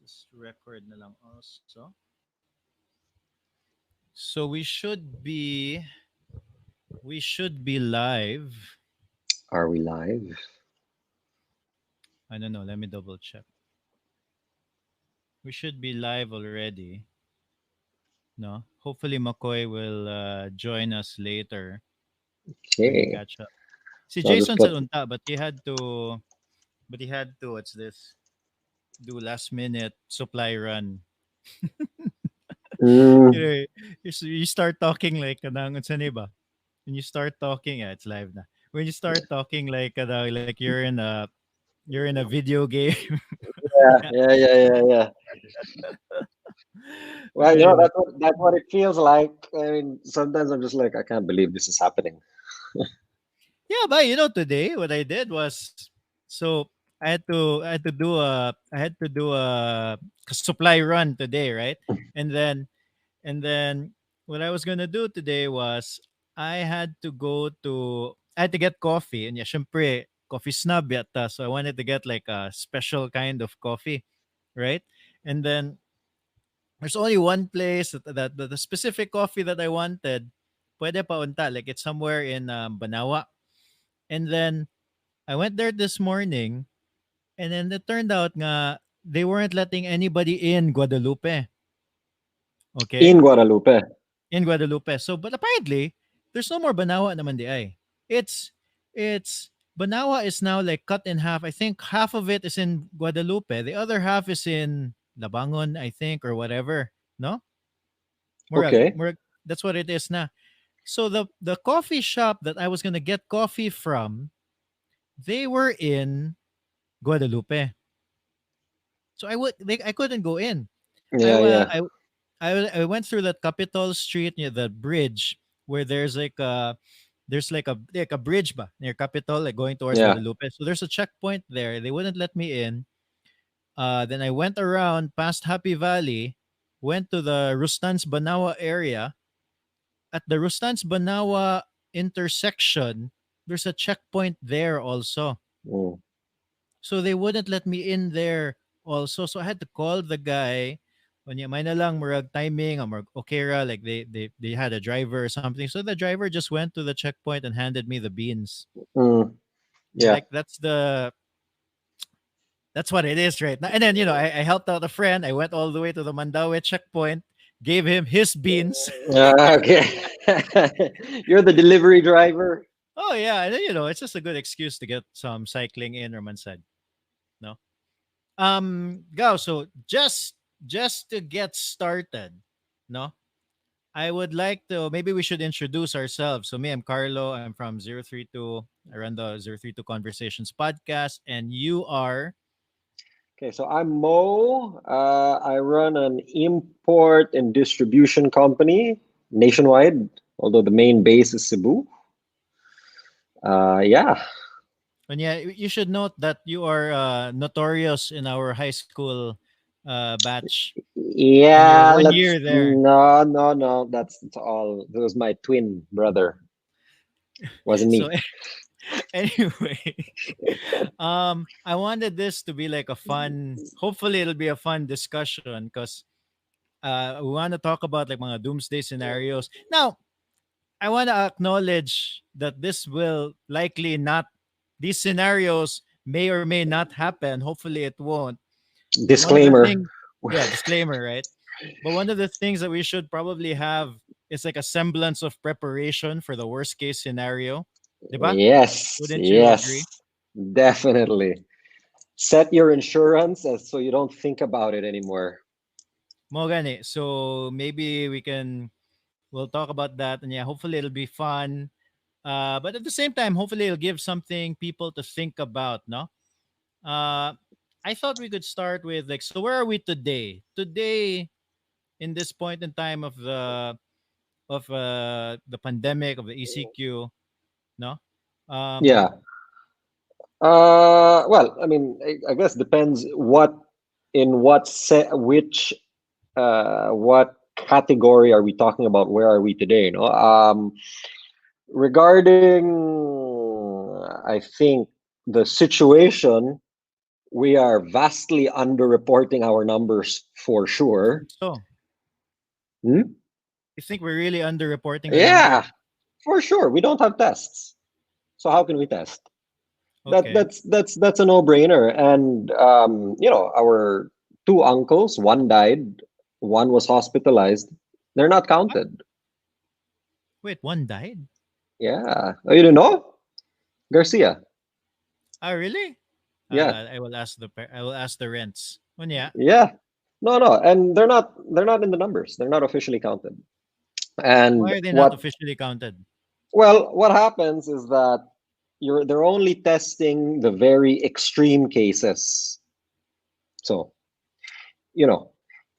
Just record na lang also. So we should be live. Are we live? I don't know. Let me double check. We should be live already. No. Hopefully McCoy will join us later when he Okay. catch up. See So I'll just Jason said put. unta, but he had to what's this? Do last minute supply run. You Mm, know, you start talking like kanang unsa ni ba? When you start talking, yeah, it's live na. When you start talking like like you're in a video game. yeah, Yeah. yeah, yeah, yeah, yeah. Well, Anyway, that's what it feels like. I mean, sometimes I'm just like, I can't believe this is happening. yeah, but today what I did was so I had to do a supply run today, right? And then what I was gonna do today was I had to get coffee, and yeah, syempre, coffee snob yata. So I wanted to get like a special kind of coffee, right? And then there's only one place that the specific coffee that I wanted, pwede pa unta, like it's somewhere in Banawa. And then I went there this morning, and then it turned out nga they weren't letting anybody in Guadalupe. Okay, In Guadalupe. in Guadalupe. So, but apparently, there's no more Banawa naman di ay. It's Banawa is now like cut in half. I think half of it is in Guadalupe. The other half is in Labangon, I think, or whatever. No, Okay. Murag. That's what it is na. So the coffee shop that I was gonna get coffee from, they were in Guadalupe. So I couldn't go in. I Yeah, wa- yeah, I went through that Capitol Street near the bridge where there's like a bridge ba near Capitol, like going towards yeah. Guadalupe. So there's a checkpoint there. They wouldn't let me in. Then I went around past Happy Valley, went to the Rustans Banawa area. At the Rustans Banawa intersection, there's a checkpoint there also. Mm. So they wouldn't let me in there also. So I had to call the guy. Kanya may na lang murag timing or murag okay ra, like they had a driver or something. So the driver just went to the checkpoint and handed me the beans. Mm. Yeah, Yeah. like that's what it is right now. And then I helped out a friend. I went all the way to the Mandaue checkpoint, gave him his beans. Okay. You're the delivery driver. Oh yeah, and then it's just a good excuse to get some cycling in or said. No. Go. So just to get started, no, I would like to maybe we should introduce ourselves. So me, I'm Carlo. I'm from 032. I run the 032 Conversations podcast, and you are Okay, so I'm Mo. I run an import and distribution company nationwide, although the main base is Cebu. Yeah. and yeah, you should note that you are notorious in our high school batch in your Yeah, one let's year there. no, no, no. That's all. It was my twin brother. Wasn't So me. anyway, I wanted this to be like a fun. Hopefully, it'll be a fun discussion because we want to talk about like mga doomsday scenarios. Now, I want to acknowledge that this will likely not. These scenarios may or may not happen. Hopefully, it won't. But one of the Disclaimer. things, yeah, disclaimer, right? But one of the things that we should probably have is like a semblance of preparation for the worst case scenario. Diba? Yes, Wouldn't you agree? yes, definitely. Set your insurance so you don't think about it anymore. Mo gani. So maybe we'll talk about that, and yeah, hopefully it'll be fun. But at the same time, hopefully it'll give something people to think about, no? Uh I thought we could start with like, so where are we today? Today, in this point in time of the pandemic of the ECQ, no? Um Yeah. Well, I mean, I guess depends which what category are we talking about? Where are we today? Regarding, I think the situation. We are vastly underreporting our numbers for You sure. think so? Hmm? You think we're really underreporting the number? Yeah, for sure. We don't have tests. So how can we test? Okay. That's a no-brainer. And our two uncles, one died, one was hospitalized. They're not What? counted. Wait, one died? Yeah. Oh, you didn't know? Garcia. Oh, really? Yeah. I will ask the rents. Well, yeah. Yeah. No, no. And they're not in the numbers. They're not officially counted. Why And are they not what officially counted? well, what happens is that they're only testing the very extreme cases. So, you know,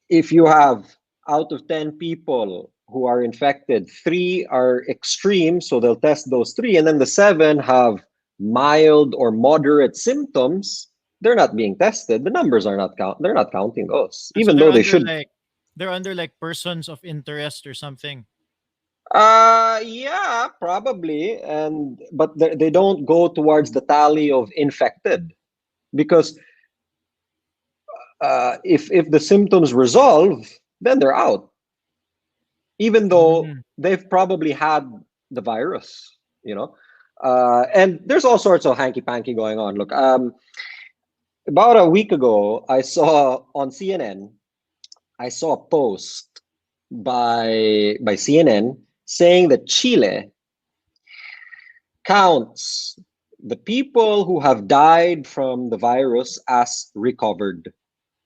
if you have out of 10 people who are infected, three are extreme, so they'll test those three, and then the seven have mild or moderate symptoms. They're not being tested. The numbers are not they're not counting those, So even though they should. they're under like persons of interest or something. Yeah, probably, and but they don't go towards the tally of infected because if the symptoms resolve, then they're out, even though Mm, they've probably had the virus, you know. And there's all sorts of hanky panky going on. Look, about a week ago, I saw on CNN, I saw a post by CNN saying that Chile counts the people who have died from the virus as recovered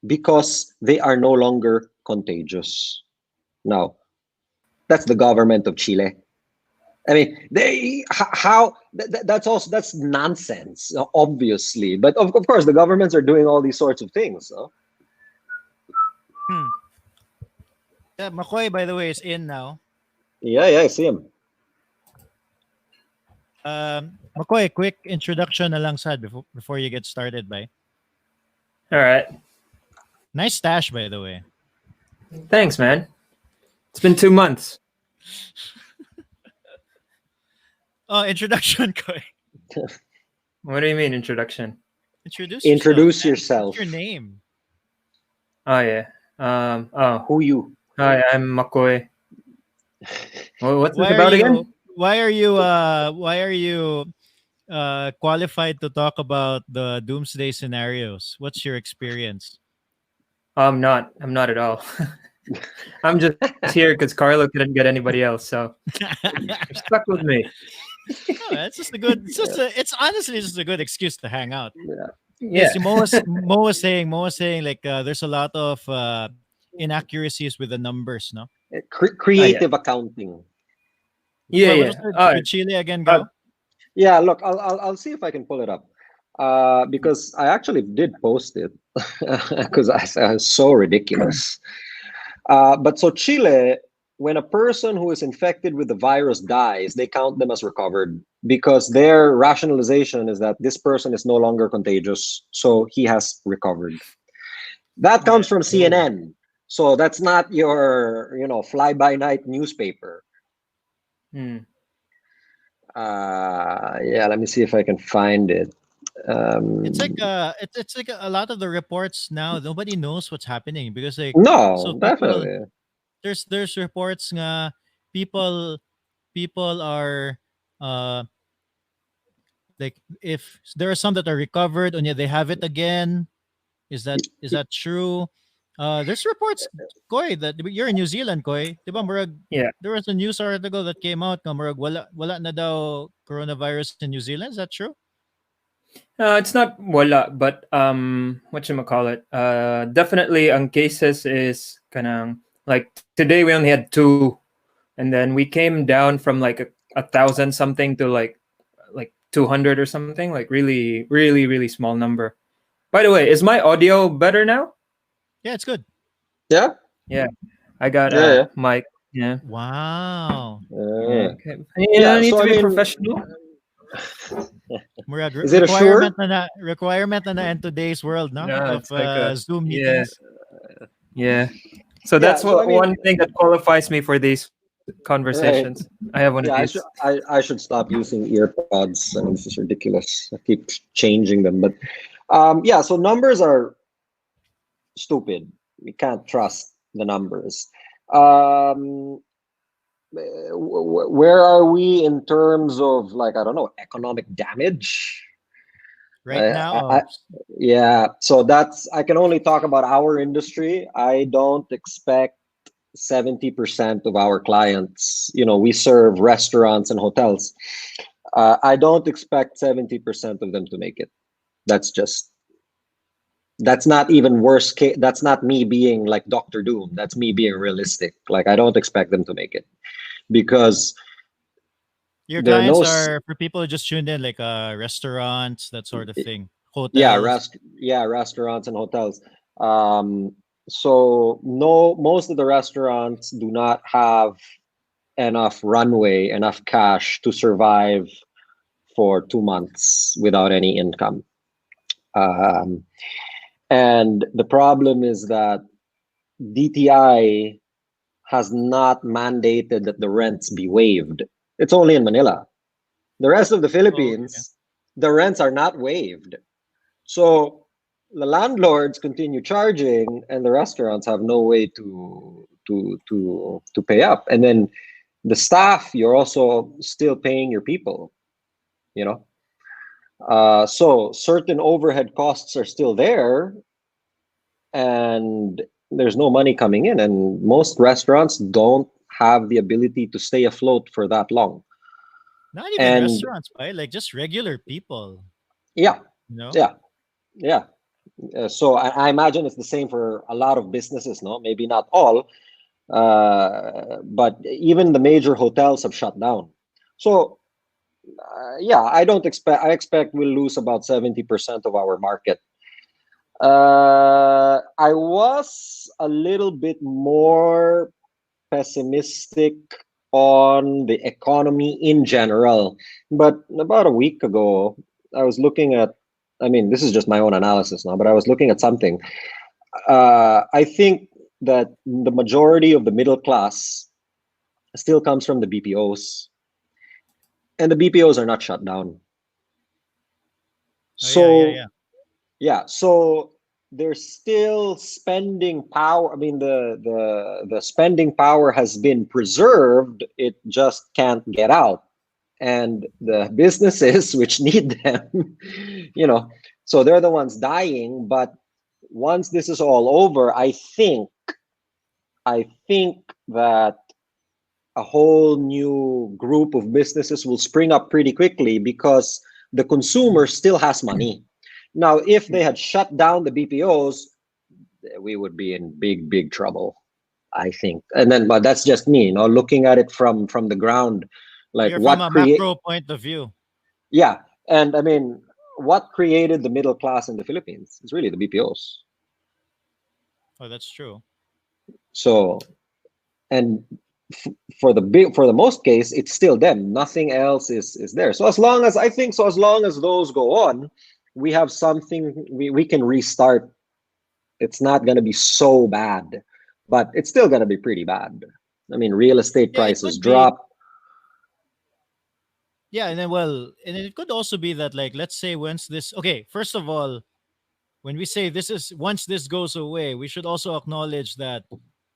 because they are no longer contagious. Now, that's the government of Chile. I mean, how that's also that's nonsense, obviously. But of course, the governments are doing all these sorts of things. No? hmm. Yeah, McCoy, by the way, is in now. Yeah, yeah, I see him. McCoy, quick introduction na lang sad before you get started, by. All right. Nice stash, by the way. Thanks, man. It's been 2 months. Oh, introduction, Koy. What do you mean introduction? Introduce yourself, Introduce man. What's yourself. your name? Oh yeah. Who you? Hi, I'm Makoy. What's this Why are about you? again? Why are you? Why are you qualified to talk about the Doomsday Scenarios? What's your experience? I'm not. I'm not at all. I'm just here because Carlo couldn't get anybody else, so you're stuck with me. No, it's just a good. It's just a. It's honestly just a good excuse to hang out. Yeah. Because Yeah. Mo was saying like there's a lot of inaccuracies with the numbers, no? Oh yeah. Creative accounting. Yeah, What was yeah. it All with right. Chile again, Uh, go? Yeah, look, I'll see if I can pull it up. Because I actually did post it because I was so ridiculous. But so Chile, when a person who is infected with the virus dies, they count them as recovered because their rationalization is that this person is no longer contagious, so he has recovered. That Yeah. comes from Oh. CNN. So that's not your, fly-by-night newspaper. hmm. Yeah, let me see if I can find it. It's like Um, it's like a lot of the reports now. Nobody knows what's happening because like so no, people definitely. there's reports nga people people are uh like if there are some that are recovered and yet they have it again. Is that true? There's reports, Koy, that you're in New Zealand, Koy. Diba, murag, Yeah. there was a news article that came out nga murag wala na daw coronavirus in New Zealand. Is that true? It's not wala, but what you call it? Definitely, ang cases is kanang like today we only had two, and then we came down from like a thousand something to like 200 or something, like really, really, really small number. By the way, is my audio better now? Yeah, it's good. Yeah, Yeah, I got yeah, yeah. a mic. Yeah, Wow. yeah. Uh, Okay. yeah, Need so to I be mean, professional. Murag is it a sure? requirement na in today's world, no? No, Of it's like a Zoom yeah, meetings. yeah. So Yeah, that's so I what mean, one thing that qualifies me for these conversations. right. I have one of Yeah, these. I should stop using earpods. I mean, this is ridiculous. I keep changing them. But Yeah, so numbers are stupid. We can't trust the numbers. Um, where are we in terms of, like, I don't know, economic damage? Right now, I yeah, so that's, I can only talk about our industry. I don't expect 70% of our clients, we serve restaurants and hotels. I don't expect 70% of them to make it. That's just, that's not even worst case. That's not me being like Dr. Doom. That's me being realistic. Like, I don't expect them to make it because your there are no, clients are for people who just tuned in, like restaurants, that sort of thing, yeah, hotels. restaurants and hotels. Um, so no, most of the restaurants do not have enough runway, enough cash to survive for 2 months without any income. Um, and the problem is that DTI has not mandated that the rents be waived. It's only in Manila. The rest of the Oh, okay. Philippines, the rents are not waived. So the landlords continue charging, and the restaurants have no way to pay up. And then the staff, you're also still paying your people. You know, so certain overhead costs are still there, and there's no money coming in, and most restaurants don't have the ability to stay afloat for that long. Not even And restaurants, right? Like just regular people. yeah, You know? yeah, yeah. So I imagine it's the same for a lot of businesses, no? Maybe not all, but even the major hotels have shut down. So yeah, I don't expect. I expect we'll lose about 70% of our market. I was a little bit more pessimistic on the economy in general, but about a week ago, I was looking at. I mean, this is just my own analysis now, but I was looking at something. I think that the majority of the middle class still comes from the BPOs, and the BPOs are not shut down. Oh yeah, yeah, So yeah. yeah, so there's still spending power. I mean, the spending power has been preserved. It just can't get out, and the businesses which need them, you know, so they're the ones dying. But once this is all over, I think that a whole new group of businesses will spring up pretty quickly because the consumer Mhm. still has money. Now, if they had shut down the BPOs, we would be in big, big trouble, I think. And then, but that's just me, looking at it from the ground, like You're from what a create, macro point of view. yeah. And I mean, what created the middle class in the Philippines is really the BPOs. Oh, that's true. So, and for the most case, it's still them. Nothing else is there. So as long as, I think, so as long as those go on, we have something, we can restart. It's not going to be so bad, but it's still going to be pretty bad. I mean, real estate Yeah, it prices could be. drop. Yeah, and then well, and then it could also be that, like, let's say once this, okay, first of all, when we say this is once this goes away, we should also acknowledge that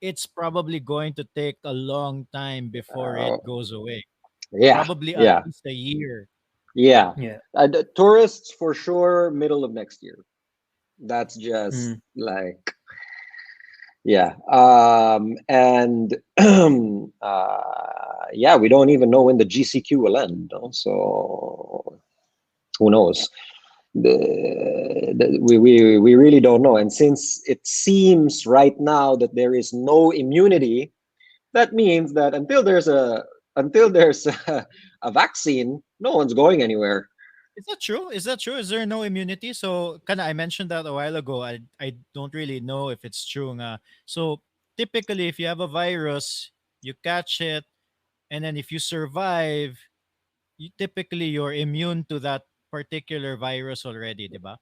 it's probably going to take a long time before it uh, goes away. yeah, Probably at yeah, least a year. yeah. Yeah. The tourists for sure, middle of next year. That's just Mm. like, yeah. And yeah, we don't even know when the GCQ will end, no? So who knows? We really don't know. And since it seems right now that there is no immunity, that means that until there's a vaccine, no one's going anywhere. Is that true? Is that true? Is there no immunity? So, kind of, I mentioned that a while ago. I don't really know if it's true. Nga. So, typically, if you have a virus, you catch it, and then if you survive, typically you're immune to that particular virus already, diba?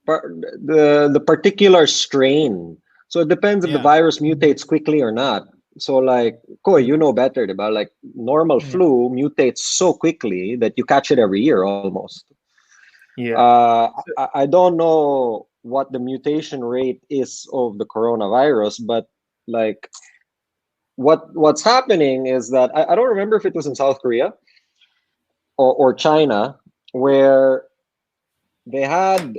The particular strain. So it depends if the Yeah. virus Mhm. mutates quickly or not. So like, Koy, Mm. you know better, diba? Like normal Yeah. flu mutates so quickly that you catch it every year almost. Yeah. I don't know what the mutation rate is of the coronavirus, but like what's happening is that I don't remember if it was in South Korea or China, where they had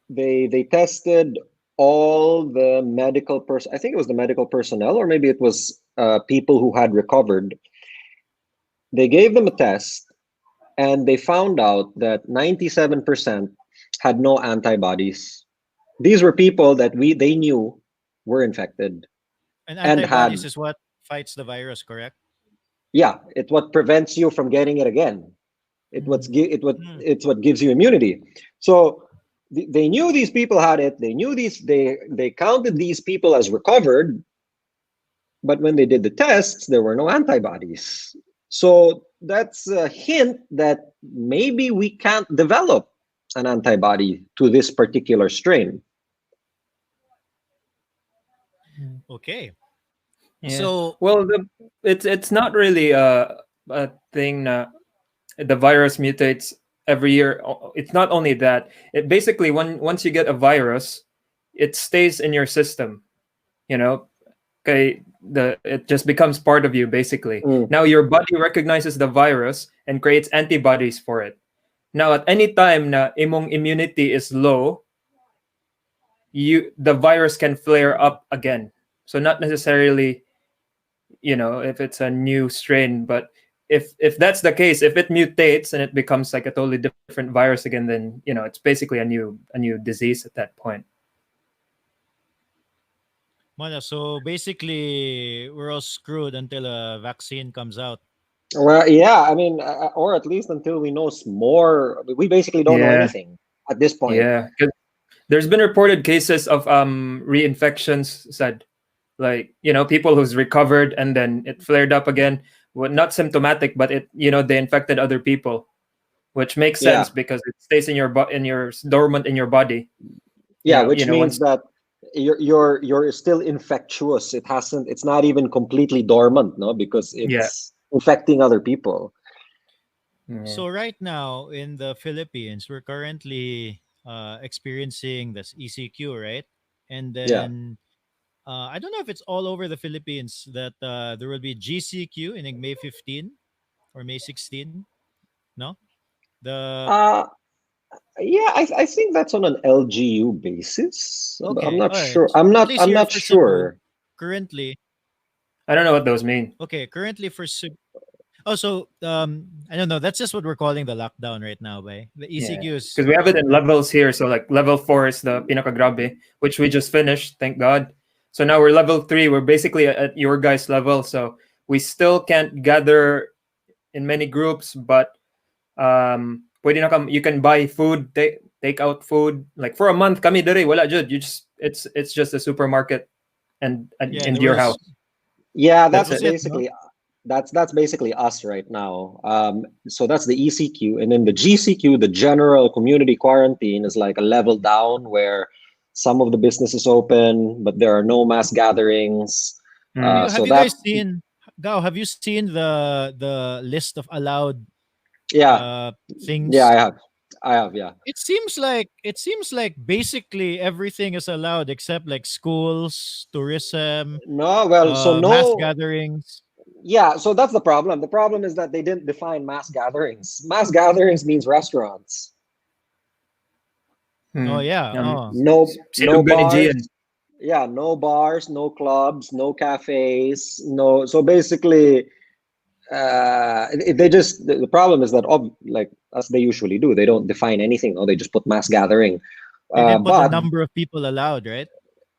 they tested all the medical person. I think it was the medical personnel, or maybe it was people who had recovered. They gave them a test, and they found out that 97% had no antibodies. These were people that they knew were infected And and antibodies had, is what fights the virus, correct? yeah, it's what prevents you from getting it again. It's what gives you immunity. So they knew these people had it. They knew they counted these people as recovered, but when they did the tests, there were no antibodies. So that's a hint that maybe we can't develop an antibody to this particular strain. Okay. Yeah. So Well, it's not really a thing that the virus mutates every year. It's not only that. It basically once you get a virus, it stays in your system. You know, okay, the it just becomes part of you basically. Mm, Now your body recognizes the virus and creates antibodies for it. Now at any time na imong immunity is low, the virus can flare up again. So not necessarily, if it's a new strain, but if that's the case, if it mutates and it becomes like a totally different virus again, then it's basically a new disease at that point. Mala, so basically we're all screwed until a vaccine comes out. well, yeah, I mean, or at least until we know more. We basically don't know Yeah, anything at this point. yeah. 'Cause there's been reported cases of reinfections said, like people who's recovered and then it flared up again, well, not symptomatic, but it they infected other people, which makes sense Yeah, because it stays in your dormant in your body. yeah, which means Once. that you're still infectious. It's not even completely dormant, no, because Yeah. it's infecting other people. Yeah. So right now in the Philippines, we're currently experiencing this ECQ, right? And Yeah. then I don't know if it's all over the Philippines that there will be GCQ in like May 15 or May 16. No, the Uh yeah, I think that's on an LGU basis. But I'm okay, not all right. sure. At least I'm here not for Cebu, sure. currently, I don't know what those mean. okay, currently for Cebu. Oh, so I don't know. That's just what we're calling the lockdown right now. By the Yeah, ECQ is because we have it in levels here. So like level 4 is the pinakagrabe, which we just finished, thank God. So now we're level 3. We're basically at your guys' level. So we still can't gather in many groups, but pwede na you can buy food, take out food. Like for a month, kami dere wala jud. You just it's just a supermarket and yeah. into your house. Yeah, That That's was it. it. No. that's basically us right now. So that's the ECQ, and then the GCQ, the general community quarantine, is like a level down where some of the businesses open, but there are no mass gatherings. Mm. Have So you that, guys seen? Gao, have you seen the list of allowed yeah, uh yeah, things? I have, yeah. It seems like basically everything is allowed except like schools, tourism, No, well, so mass no, gatherings. yeah, so that's the problem. The problem is that they didn't define mass gatherings. Mass gatherings means restaurants. Oh Hmm. yeah. Oh. No Sinugan ni bars. Gian. Yeah, no bars, no clubs, no cafes, no. So basically, they just the problem is that like as they usually do, they don't define anything. No, they just put mass gathering. They didn't put the But number of people allowed, right?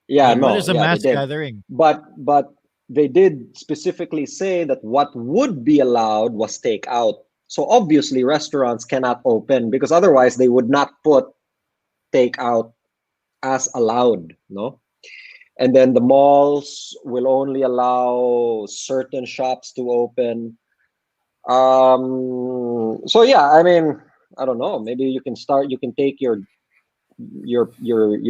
yeah, Like what Hmm. is no, a yeah, they mass did. gathering? But they did specifically say that what would be allowed was takeout. So obviously restaurants cannot open because otherwise they would not put takeout as allowed, no? And then the malls will only allow certain shops to open. So yeah, I mean, I don't know, maybe you can take you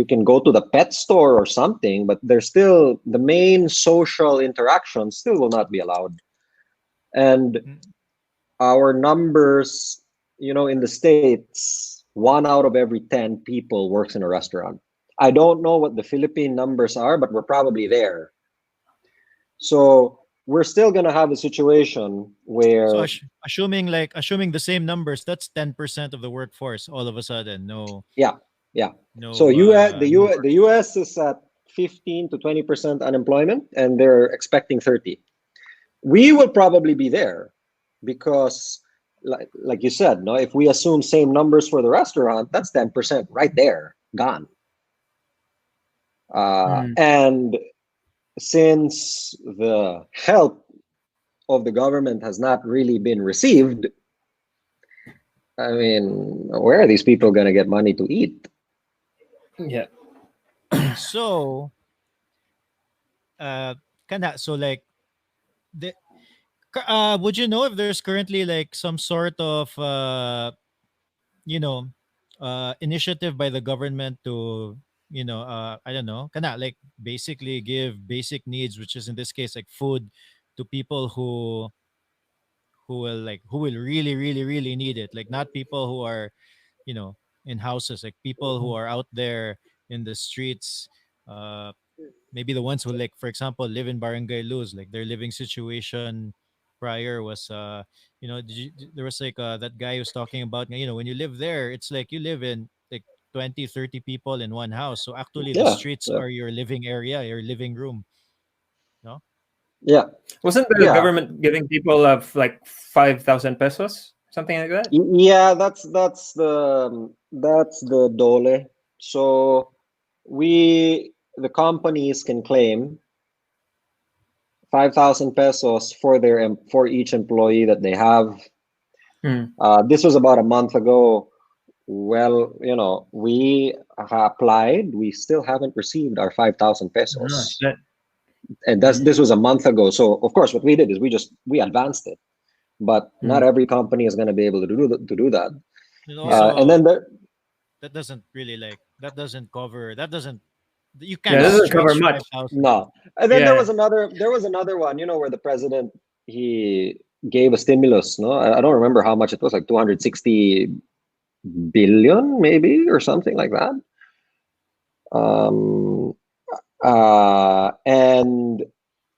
can go to the pet store or something, but there's still the main social interaction still will not be allowed. And Mm. our numbers, in the states, 1 out of every 10 people works in a restaurant. I don't know what the Philippine numbers are, but we're probably there. So we're still going to have a situation So where, assuming the same numbers, that's 10% of the workforce all of a sudden. No, yeah, yeah. So no, no the work. US is at 15 to 20% unemployment, and they're expecting 30. We will probably be there because, like you said, no, if we assume same numbers for the restaurant, that's 10% right there, gone. Mm. And since the help of the government has not really been received, I mean, where are these people going to get money to eat? Yeah. So, so like, the, would you know if there's currently like some sort of, you know, initiative by the government to, I don't know, like basically give basic needs, which is in this case like food, to people who will really need it, like not people who are, you know, in houses, like people who are out there in the streets, uh maybe the ones who, like, for example, live in barangay luz, like their living situation prior was, there was like, that guy who's talking about, when you live there, it's like you live in like 20, 30 people in one house, so actually the Yeah, streets yeah, are your living area, your living room, no? yeah, Wasn't the yeah. government giving people of like 5,000 pesos, something like that? Yeah, that's the dole. So the companies can claim 5,000 pesos for for each employee that they have. Mm. This was about a month ago. Well, we applied. We still haven't received our 5,000 Ah, pesos, shit. and Mm. this was a month ago. So of course, what we did is we advanced it, but not Mm. every company is going to be able to do that. And Yeah. And also then there, that doesn't really, like, that doesn't, you can't Yeah, this no, doesn't cover stretch much. 5,000. no. And then Yeah. there was another one, where the president, he gave a stimulus. No, I don't remember how much it was, like 260 billion, maybe, or something like that. Um, and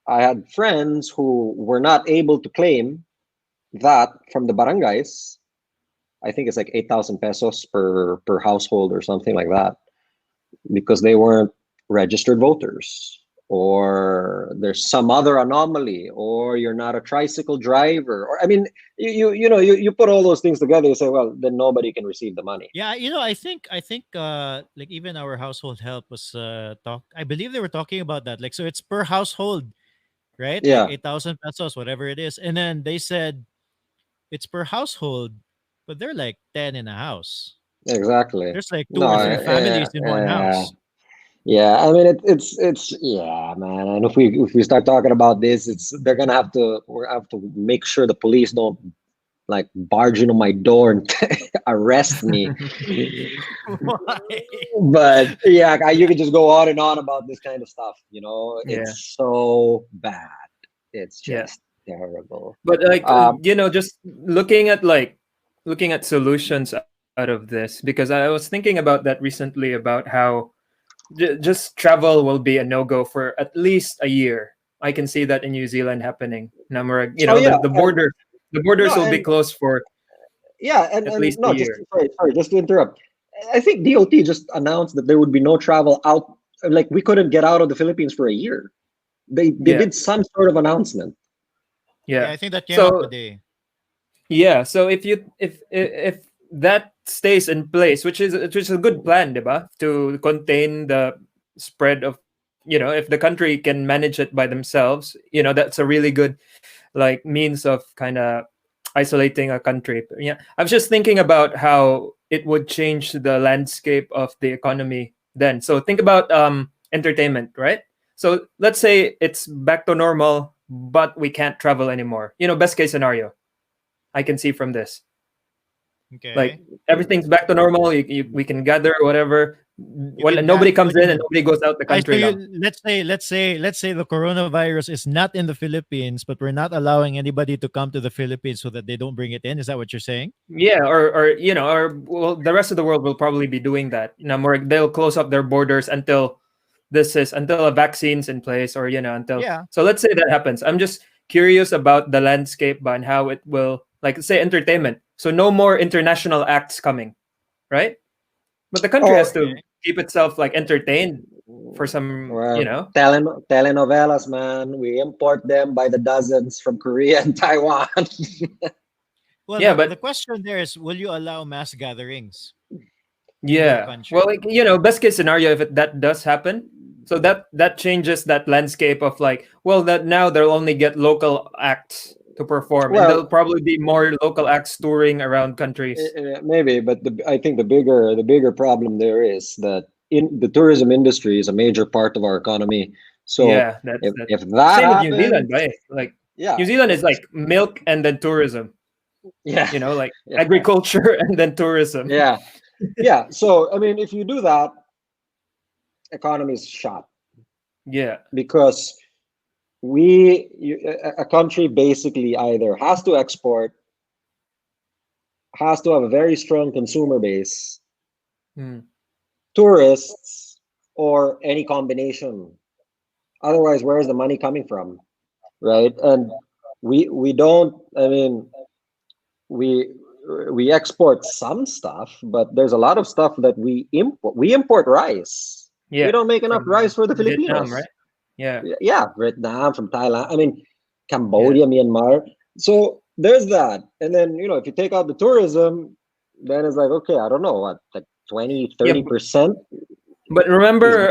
I had friends who were not able to claim that from the barangays. I think it's like 8,000 pesos per household or something like that, because they weren't registered voters, or there's some other anomaly, or you're not a tricycle driver, or I mean, you put all those things together, you say, well, then nobody can receive the money. Yeah, I think like even our household help was, I believe they were talking about that. Like, so it's per household, right? Like Yeah, 8,000 pesos, whatever it is. And then they said it's per household, but they're like 10 in a house. exactly. There's like two No, or three families in one house. yeah. I mean, it's yeah, man. And if we start talking about this, we have to make sure the police don't like barge into my door and arrest me. Why? But yeah, you can just go on and on about this kind of stuff. Yeah. It's so bad. It's Yeah. just terrible. But like, Um, just looking at solutions out of this, because I was thinking about that recently about how just travel will be a no-go for at least a year. I can see that in New Zealand happening. Number, oh yeah, the and the no, borders will be and closed for yeah, at and least a no, just year. sorry, just to interrupt. I think DOT just announced that there would be no travel out. Like we couldn't get out of the Philippines for a year. They Yeah. did some sort of announcement. Yeah, Yeah. I think that came out So today. yeah, so if that stays in place, which is a good plan, diba? To contain the spread of, if the country can manage it by themselves, that's a really good like means of kind of isolating a country. Yeah, I was just thinking about how it would change the landscape of the economy then. So think about entertainment, right? So let's say it's back to normal, but we can't travel anymore. Best case scenario I can see from this. Okay. Like everything's back to normal. We can gather whatever, You Well, can ban. nobody comes What do you in and mean? nobody goes out the I so country you lang. let's say the coronavirus is not in the Philippines, but we're not allowing anybody to come to the Philippines so that they don't bring it in. Is that what you're saying? Yeah, or or well, the rest of the world will probably be doing that. More, they'll close up their borders until until a vaccine's in place, or until. Yeah. So let's say that happens. I'm just curious about the landscape and how it will, like, say, entertainment. So no more international acts coming, right? But the country has Oh, to Okay. keep itself like entertained for some, telenovelas, man. We import them by the dozens from Korea and Taiwan. Well, Yeah, the but question there is, will you allow mass gatherings in your yeah. Well, country? like, best case scenario, if that does happen, so that changes that landscape of, like, well, that now they'll only get local acts to perform, and there'll Well, probably be more local acts touring around countries. maybe, but I think the bigger problem there is that in the tourism industry is a major part of our economy. So Yeah, that's if that. if that Same with New Zealand, happens, right? Like, yeah, New Zealand is like milk and then tourism. yeah, Like yeah, agriculture and then tourism. yeah, yeah. So I mean, if you do that, economy is shot Yeah, because a country basically either has to export, has to have a very strong consumer base, mm, tourists, or any combination. Otherwise, where is the money coming from, right? And we don't. I mean, we we export some stuff, but there's a lot of stuff that we import. We import rice. We yeah, don't make enough from rice for the Vietnam, Filipinos. right? Yeah, Yeah, Vietnam, from Thailand. I mean, yeah. Cambodia, Myanmar. So there's that. And then, if you take out the tourism, then it's like, okay, I don't know, what, like 20, Yeah, 30% but is, remember,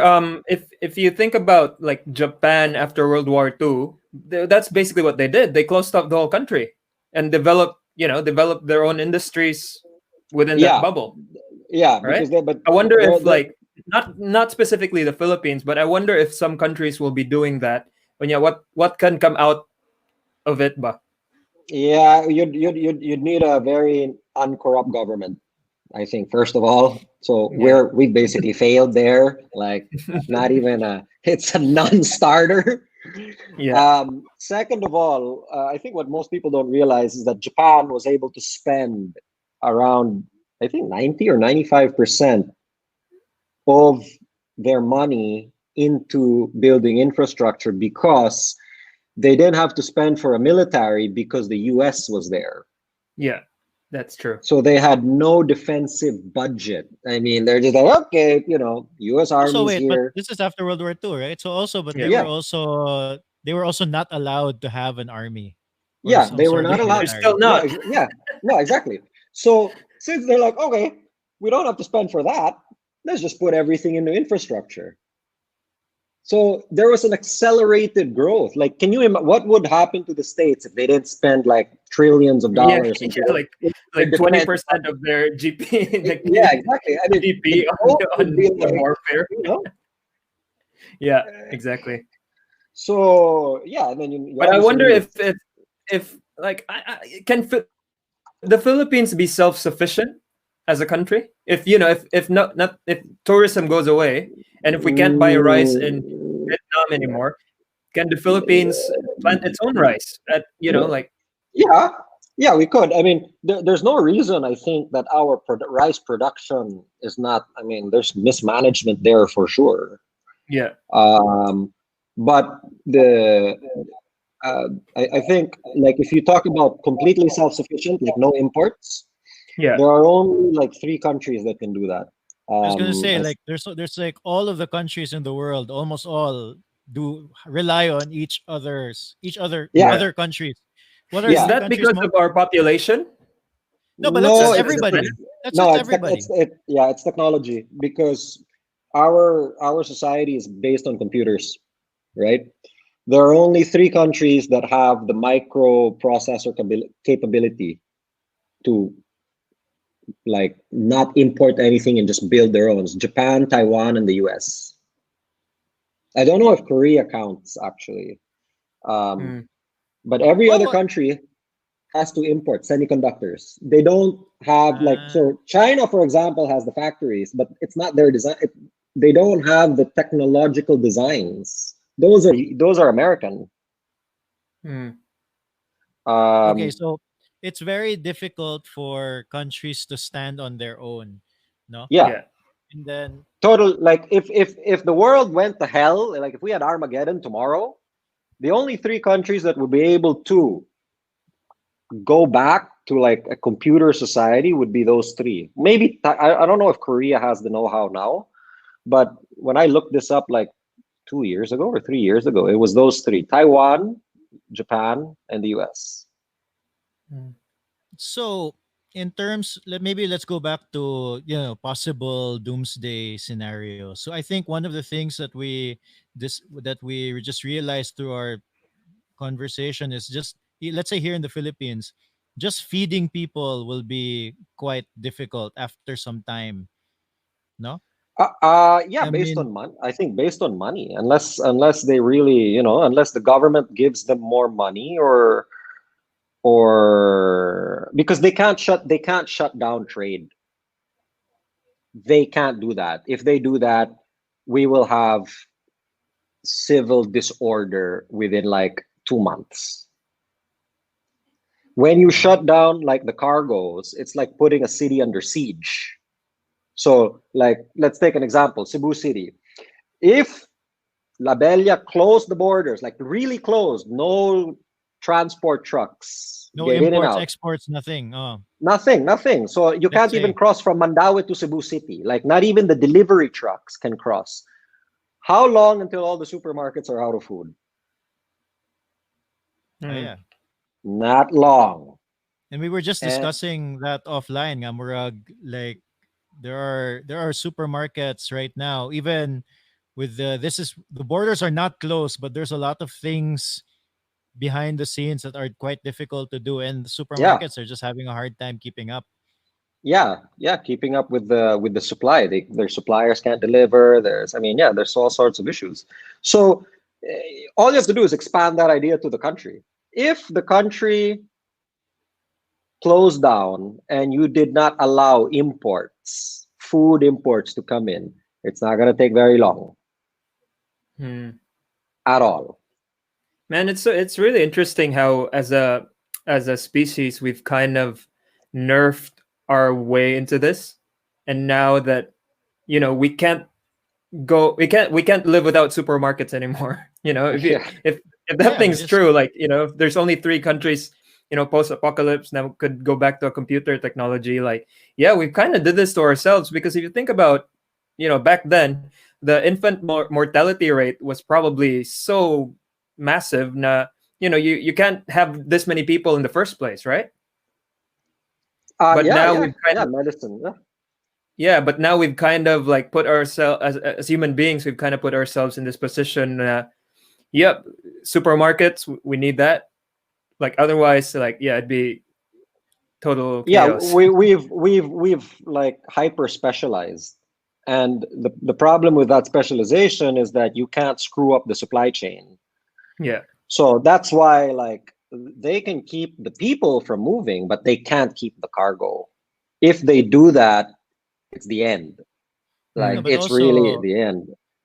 if you think about like Japan after World War II, that's basically what they did. They closed up the whole country and developed their own industries within that yeah, bubble, yeah, right? because they, but I wonder they're, if, they're, like, not specifically the Philippines, but I wonder if some countries will be doing that. When, yeah, what can come out of it, ba? yeah, you'd need a very uncorrupt government, I think, first of all. So Yeah, we basically failed there. Like, not even it's a non-starter. yeah, Second of all, I think what most people don't realize is that Japan was able to spend around, I think, 90 or 95% of their money into building infrastructure because they didn't have to spend for a military because the US was there. yeah. That's true. So they had no defensive budget. I mean, they're just like, okay, US Also, Army's wait, but here. this is after World War II, right? So also, but Yeah, Yeah, they were also not allowed to have an army or yeah, some they were sort yeah. not of They're allowed. still military. No, not. yeah, no, exactly. So since they're like, okay, we don't have to spend for that, let's just put everything into infrastructure. So there was an accelerated growth. Like, can you imagine what would happen to the states if they didn't spend like trillions of Yeah, dollars into yeah, their like defense? 20% of their GP, like Yeah, exactly. I mean, the GDP growth would be on like, warfare. you know. Yeah, exactly. So yeah, and then you But I obviously wonder need it. if like, the Philippines be self-sufficient as a country? If not if tourism goes away, and if we can't buy rice in Mm, Vietnam anymore, can the Philippines plant its own rice at, like, yeah, yeah, we could. I mean, there's no reason I think that our rice production is not. I mean, there's mismanagement there for sure. yeah, Um, but the uh, I think, like, if you talk about completely self-sufficient, like no imports, yeah. there are only like three countries that can do that. I was gonna say, As like, there's like all of the countries in the world, almost all do rely on Yeah, Yeah. other countries. What are Is yeah. the that countries because of our population? No, but that's No, just That's the everybody. thing. That's no, just it's everybody. yeah, it's technology because our society is based on computers, right? There are only three countries that have the microprocessor capability to, like, not import anything and just build their own. It's Japan, Taiwan, and the US. I don't know if Korea counts actually, um, Mm. but every Well, other country has to import semiconductors. They don't have like, Ah, so China, for example, has the factories, but it's not their design. They don't have the technological designs. Those are American. Mm. okay, Um, so it's very difficult for countries to stand on their own, no? yeah, Yeah. And then total. Like if the world went to hell, like if we had Armageddon tomorrow, the only three countries that would be able to go back to like a computer society would be those three. Maybe I don't know if Korea has the know-how now, but when I looked this up like 2 years ago or 3 years ago, it was those three: Taiwan, Japan, and the US. Mm. so in terms maybe let's go back to possible doomsday scenarios. So I think one of the things that we just realized through our conversation is just let's say here in the Philippines, just feeding people will be quite difficult after some time, no? Yeah, I based mean, on money. I think based on money, unless they really, unless the government gives them more money, or because they can't shut down trade. They can't do that. If they do that, we will have civil disorder within like 2 months. When you uh, shut down like the cargoes, it's like putting a city under siege. So, like, let's take an example: Cebu City. If La Bella closed the borders, like really closed, no transport trucks no get in and imports, out. exports, nothing. Oh, Nothing, nothing. So you let's can't even say cross from Mandaue to Cebu City. Like, not even the delivery trucks can cross. How long until all the supermarkets are out of food? Mm. yeah. Not long. And we were just And discussing that offline, nga murag, like there are supermarkets right now, even with the borders are not closed, but there's a lot of things behind the scenes that are quite difficult to do, and the yeah, supermarkets are just having a hard time keeping up. yeah, keeping up with the supply. Their suppliers can't deliver. There's all sorts of issues. So all you have to do is expand that idea to the country. If the country closed down and you did not allow imports, food imports to come in, it's not going to take very long Mm. at all. Man, it's really interesting how as a species we've kind of nerfed our way into this, and now that we can't live without supermarkets anymore. Yeah, If that Yeah, we thing's just true, like, if there's only three countries, post apocalypse now could go back to a computer technology, like, yeah, we kind of did this to ourselves, because if you think about, back then, the infant mortality rate was probably so massive. You can't have this many people in the first place, right? But yeah, now yeah, we've kind yeah. of Medicine. Yeah. Yeah, but now we've kind of like put ourselves as human beings, we've kind of put ourselves in this position. Yep, supermarkets, we need that. Like, otherwise, like, yeah, it'd be total Yeah, chaos. we've like hyper specialized, and the problem with that specialization is that you can't screw up the supply chain. Yeah. So that's why, like, they can keep the people from moving, but they can't keep the cargo. If they do that, it's the end. Like, no, Mm. but it's really also, the end.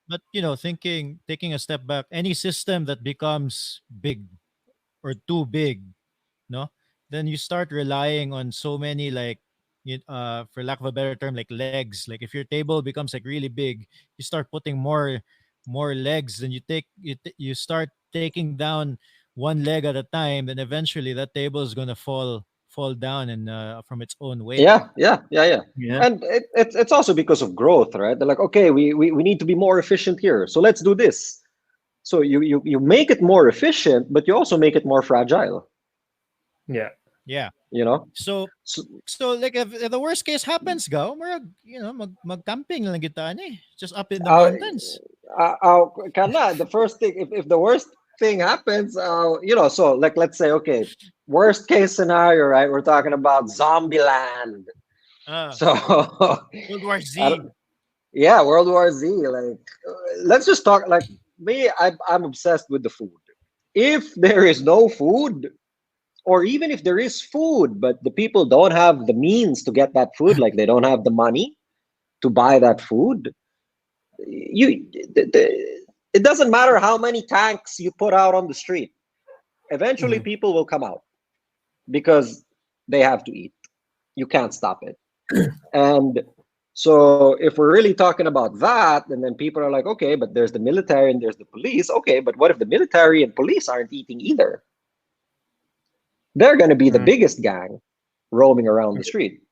but thinking, taking a step back, any system that becomes big or too big, no, then you start relying on so many, like, for lack of a better term, like legs. Like if your table becomes like really big, you start putting more legs. Then you start taking down one leg at a time. Then eventually that table is gonna fall down and from its own weight. Yeah, yeah, yeah, yeah. Yeah. And it's also because of growth, right? They're like, okay, we need to be more efficient here, so let's do this. So you make it more efficient, but you also make it more fragile. Yeah. Yeah. You know, So so, so like if the worst case happens, go mag-camping lang kita just up in the uh, mountains. the first thing, if the worst thing happens, so like, let's say, okay, worst case scenario, right? We're talking about zombie land. Uh, So World War I don't, Z. yeah, World War Z. Like, let's just talk. Like me, I'm obsessed with the food. If there is no food, Or even if there is food, but the people don't have the means to get that food, like they don't have the money to buy that food, it doesn't matter how many tanks you put out on the street. Eventually, Mhm. people will come out because they have to eat. You can't stop it. And so, if we're really talking about that, and then people are like, okay, but there's the military and there's the police. Okay, but what if the military and police aren't eating either? They're going to be the Mm. biggest gang roaming around the street.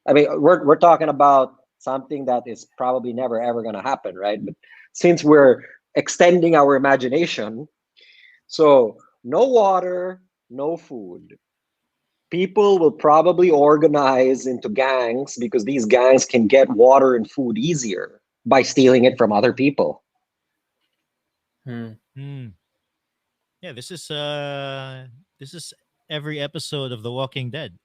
I mean, we're talking about something that is probably never ever going to happen, right? But since we're extending our imagination, so no water, no food. People will probably organize into gangs because these gangs can get water and food easier by stealing it from other people. Mm. Mm. Yeah, this is every episode of The Walking Dead.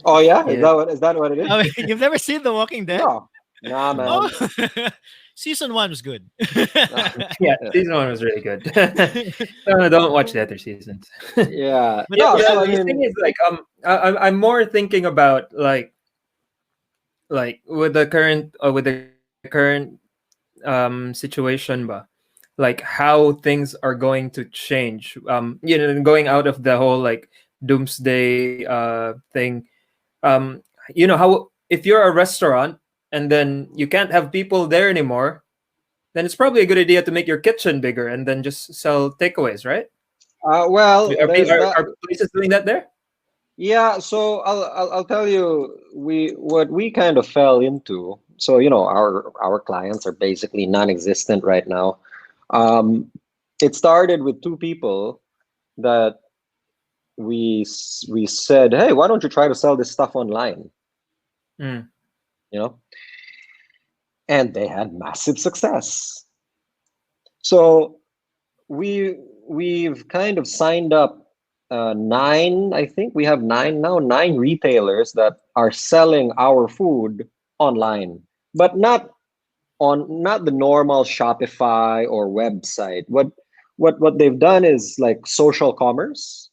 Oh yeah, Yeah. is that what it is? Oh, you've never seen The Walking Dead? No, nah, Oh, man. season 1 was good. Yeah, season one was really good. No, don't watch the other seasons. Yeah, But Yeah, no. yeah. So I The thing mean, is, like, I'm more thinking about like with the current situation, but like how things are going to change. Going out of the whole like doomsday thing. How if you're a restaurant and then you can't have people there anymore, then it's probably a good idea to make your kitchen bigger and then just sell takeaways, right? well, there's that. Are places doing that there? Yeah, so I'll tell you what we kind of fell into. So our clients are basically non-existent right now. Um, it started with two people that we said, hey, why don't you try to sell this stuff online? Mm. You know, and they had massive success. So we we've kind of signed up nine. I think we have nine now. Nine retailers that are selling our food online, but not the normal Shopify or website. What they've done is like social commerce.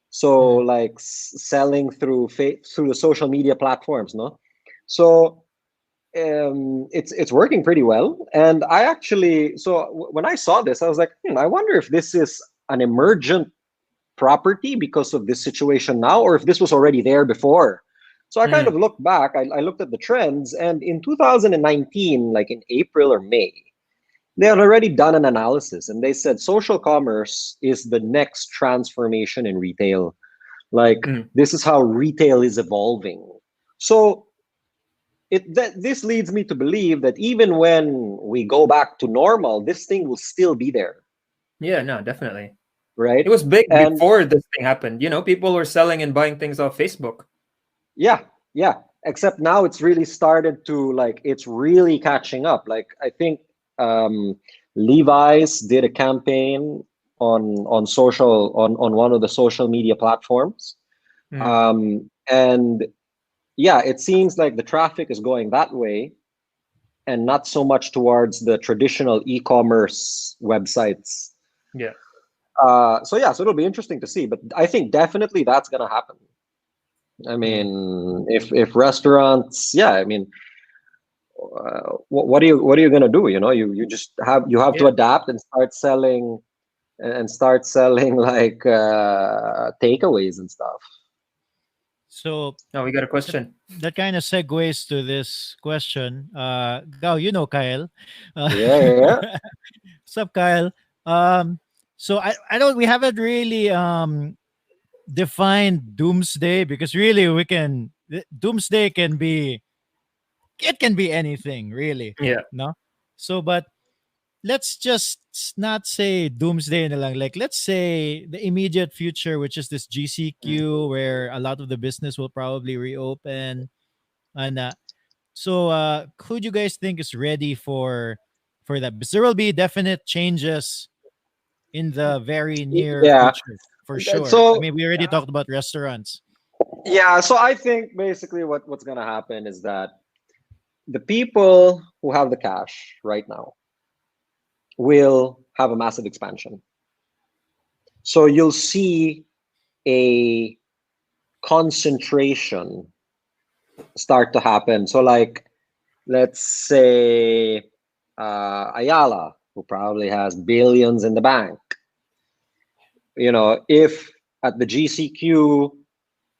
So Mm. like selling through through the social media platforms, no. So it's working pretty well. And I actually, so when I saw this, I was like, I wonder if this is an emergent property because of this situation now, or if this was already there before. So I kind of Mm. looked back. I looked at the trends, and in 2019, like in April or May, they had already done an analysis, and they said social commerce is the next transformation in retail. Like Mm. this is how retail is evolving. So this leads me to believe that even when we go back to normal, this thing will still be there, Yeah, no, definitely. right? It was big And before this thing happened. People were selling and buying things off Facebook. yeah, yeah. Except now it's really started to like it's really catching up. Like I think um, Levi's did a campaign on social on one of the social media platforms, Mm. and yeah, it seems like the traffic is going that way and not so much towards the traditional e-commerce websites. Yeah. So yeah, so it'll be interesting to see, but I think definitely that's going to happen. I Mm. mean, if restaurants, yeah, I mean, what are you going to do? You just have to Yeah. adapt and start selling like takeaways and stuff. So Oh, we got a that, question. that kind of segues to this question. Gao, you know Kyle. Uh, Yeah, yeah, yeah. what's up, Kyle? Um, so I don't we haven't really defined doomsday because really doomsday can be it can be anything really, Yeah. no? So but let's just not say doomsday na lang. Like let's say the immediate future, which is this GCQ, where a lot of the business will probably reopen. And who do you guys think is ready for that? Because there will be definite changes in the very near Yeah. future, for sure. I So mean, we already talked about restaurants. yeah, so I think basically what's going to happen is that the people who have the cash right now will have a massive expansion. So you'll see a concentration start to happen. So, like, let's say Ayala, who probably has billions in the bank, if at the GCQ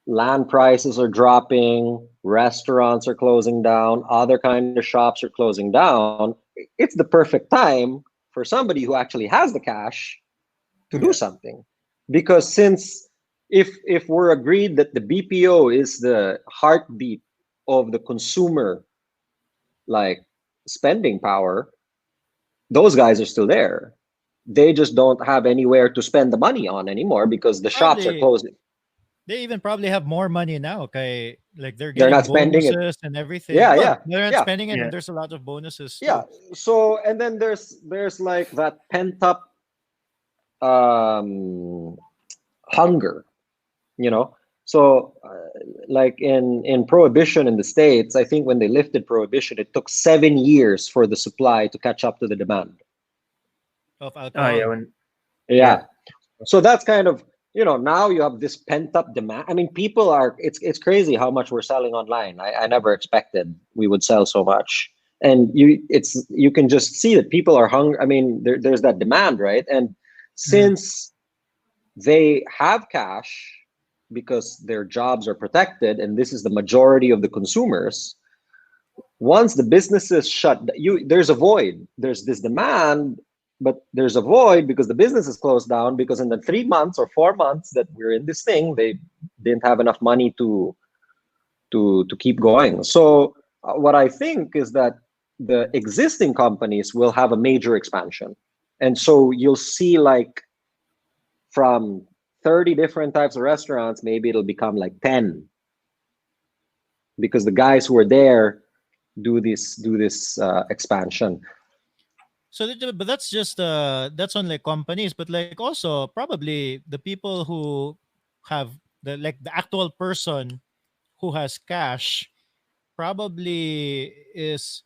land prices are dropping, restaurants are closing down, other kind of shops are closing down, it's the perfect time for somebody who actually has the cash to do Yeah. something. Because since if we're agreed that the BPO is the heartbeat of the consumer, like, spending power, those guys are still there. They just don't have anywhere to spend the money on anymore because the shops are Probably closing. they even probably have more money now. Okay, like they're They're getting not spending it. bonuses and everything. Yeah, Well, yeah, they're not yeah, spending it, and Yeah. there's a lot of bonuses yeah. too. So, and then there's like that pent up um hunger, you know. So, like in prohibition in the States, I think when they lifted prohibition, it took 7 years for the supply to catch up to the demand. Of Oh yeah. alcohol. When yeah. Yeah. So that's kind of, now you have this pent up demand. I mean, people are, it's crazy how much we're selling online. I never expected we would sell so much. And you can just see that people are hungry. I mean, there's that demand, right? And Mm. since they have cash because their jobs are protected, and this is the majority of the consumers, once the businesses shut, there's a void. There's this demand, but there's a void because the business is closed down, because in the 3 months or 4 months that we're in this thing, they didn't have enough money to keep going. So, what I think is that the existing companies will have a major expansion, and so you'll see, like, from 30 different types of restaurants, maybe it'll become like 10, because the guys who are there do this expansion. So, but that's just that's on like companies, but like also probably the people who have the actual person who has cash probably is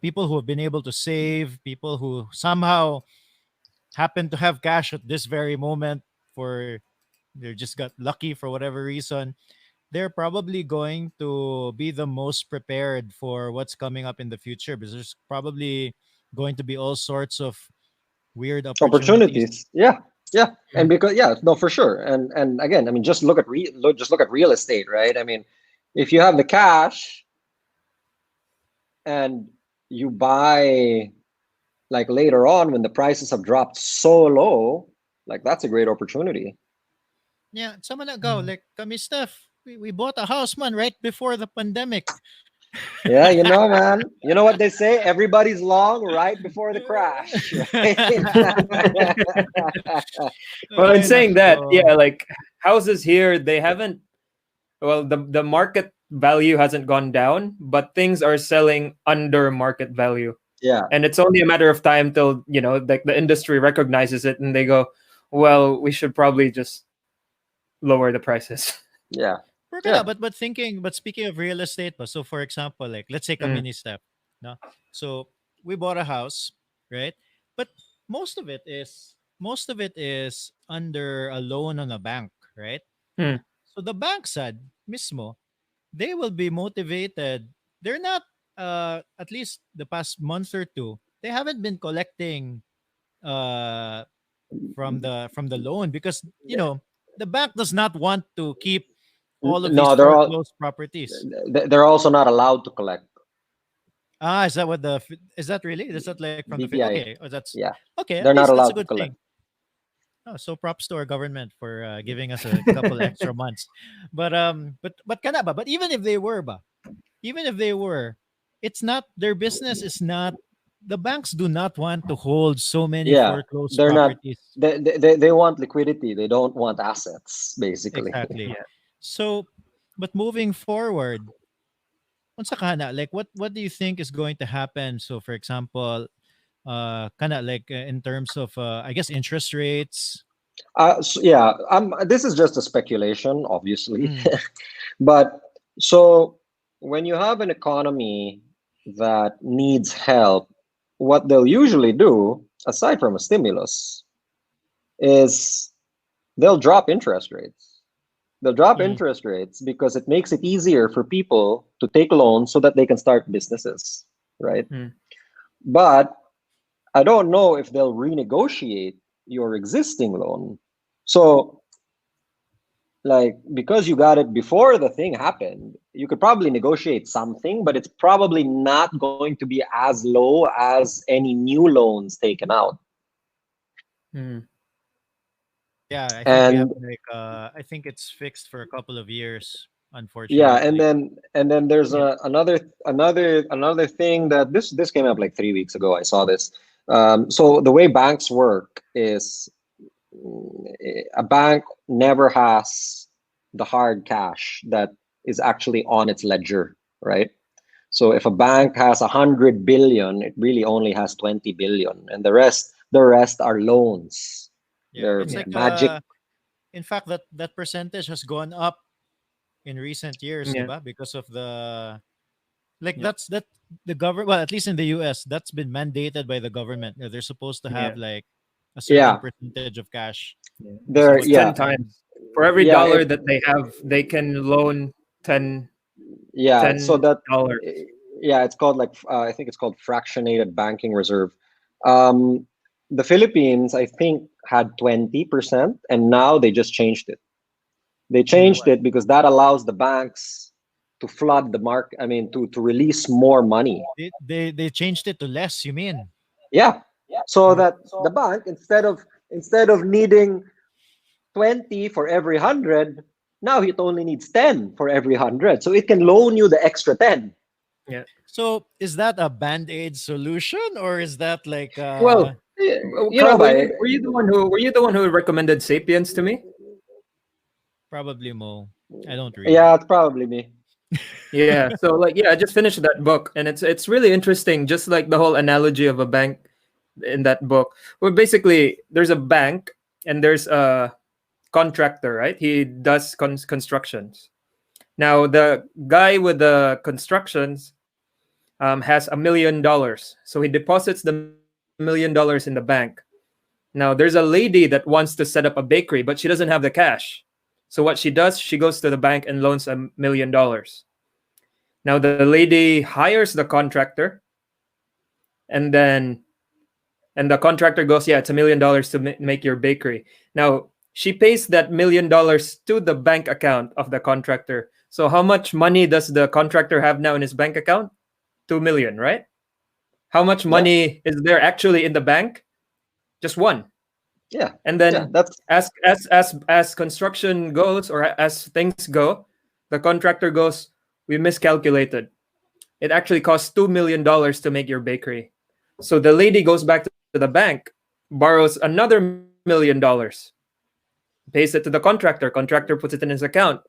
people who have been able to save, people who somehow happen to have cash at this very moment, for they just got lucky for whatever reason. They're probably going to be the most prepared for what's coming up in the future, because there's probably going to be all sorts of weird opportunities. Opportunities, yeah, yeah. And Mm. because, yeah, no, for sure. And again, I mean, just look at real estate, right? I mean, if you have the cash and you buy, like, later on when the prices have dropped so low, like, that's a great opportunity. Yeah, some ago, like kami Steph, we bought a house, man, right before the pandemic. Yeah, man, you know what they say, everybody's long right before the crash, right? Well, in Ay, saying that, nako. yeah, like houses here, they haven't. Well, the market value hasn't gone down, but things are selling under market value, Yeah, and it's only a matter of time till like the industry recognizes it and they go, well, we should probably just lower the prices. yeah, Pero yeah. but speaking of real estate, so for example, like let's say Mm, kami ni Steph, no? So we bought a house, right? But most of it is under a loan on a bank, right? mm, So the bank said, mismo, they will be motivated. They're not at least the past month or two, they haven't been collecting uh from the loan, because the bank does not want to keep all of these No, foreclosed properties. they're also not allowed to collect Is that what is that really? Is that like from the BPI. okay? Oh, that's Yeah, okay. At they're least not that's a allowed to good collect. thing. Oh, so props to our government for giving us a couple extra months. But kana ba? But even if they were, it's not their business. Is not the banks do not want to hold so many Yeah, foreclosed they're not. properties. They want liquidity. They don't want assets, basically. Exactly. yeah. So, but moving forward, unsa kana, like what do you think is going to happen? So, for example, kind of like in terms of I guess interest rates. Yeah, this is just a speculation, obviously. Mm, But so when you have an economy that needs help, what they'll usually do, aside from a stimulus, is they'll drop interest rates. They'll drop Mm. interest rates because it makes it easier for people to take loans so that they can start businesses, right? Mm. But I don't know if they'll renegotiate your existing loan. So, like, because you got it before the thing happened, you could probably negotiate something, but it's probably not going to be as low as any new loans taken out. Mm. Yeah, I think we have And like I think it's fixed for a couple of years, yeah, unfortunately. and then there's Yeah. another thing that this came up like 3 weeks ago. I saw this. So the way banks work is a bank never has the hard cash that is actually on its ledger, right? So if a bank has 100 billion, it really only has 20 billion, and the rest are loans. Yeah, They're it's Yeah. like magic. in fact that percentage has gone up in recent years, Yeah. diba? Because of the like Yeah. that the government, well, at least in the US, that's been mandated by the government. They're supposed to have Yeah. like a certain Yeah, percentage of cash Yeah. because of there. what It's ten Yeah, happened. times for every yeah. dollar that they have. They can loan 10 Yeah, so that $10. yeah, it's called like I think it's called fractionated banking reserve. Um, the Philippines, I think, had 20%, and now they just changed it. They To changed what? it because that allows the banks to flood the market. I mean, to release more money. They changed it to less, you mean? Yeah, so Mm. that the bank instead of needing 20 for every 100, now it only needs 10 for every 100, so it can loan you the extra 10. Yeah. So is that a band-aid solution or is that like Well, You know, Carl, by were you the one who recommended Sapiens to me? probably Mo? I don't read. yeah, it's probably me. Yeah. So like yeah, I just finished that book and it's really interesting, just like the whole analogy of a bank in that book. Well, basically there's a bank and there's a contractor, right? He does constructions. Now the guy with the constructions has $1 million, so he deposits the $1 million in the bank. Now there's a lady that wants to set up a bakery, but she doesn't have the cash. So what she does, she goes to the bank and loans $1 million. Now the lady hires the contractor, and then and the contractor goes, "Yeah, it's $1 million to make your bakery." Now she pays that $1 million to the bank account of the contractor. So how much money does the contractor have now in his bank account? 2 million, right? How much Yeah, money is there actually in the bank? Just one. yeah, And yeah. then That's as construction goes, or as things go, the contractor goes, "We miscalculated. It actually costs $2 million to make your bakery." So the lady goes back to the bank, borrows another $1 million, pays it to the contractor. Contractor puts it in his account.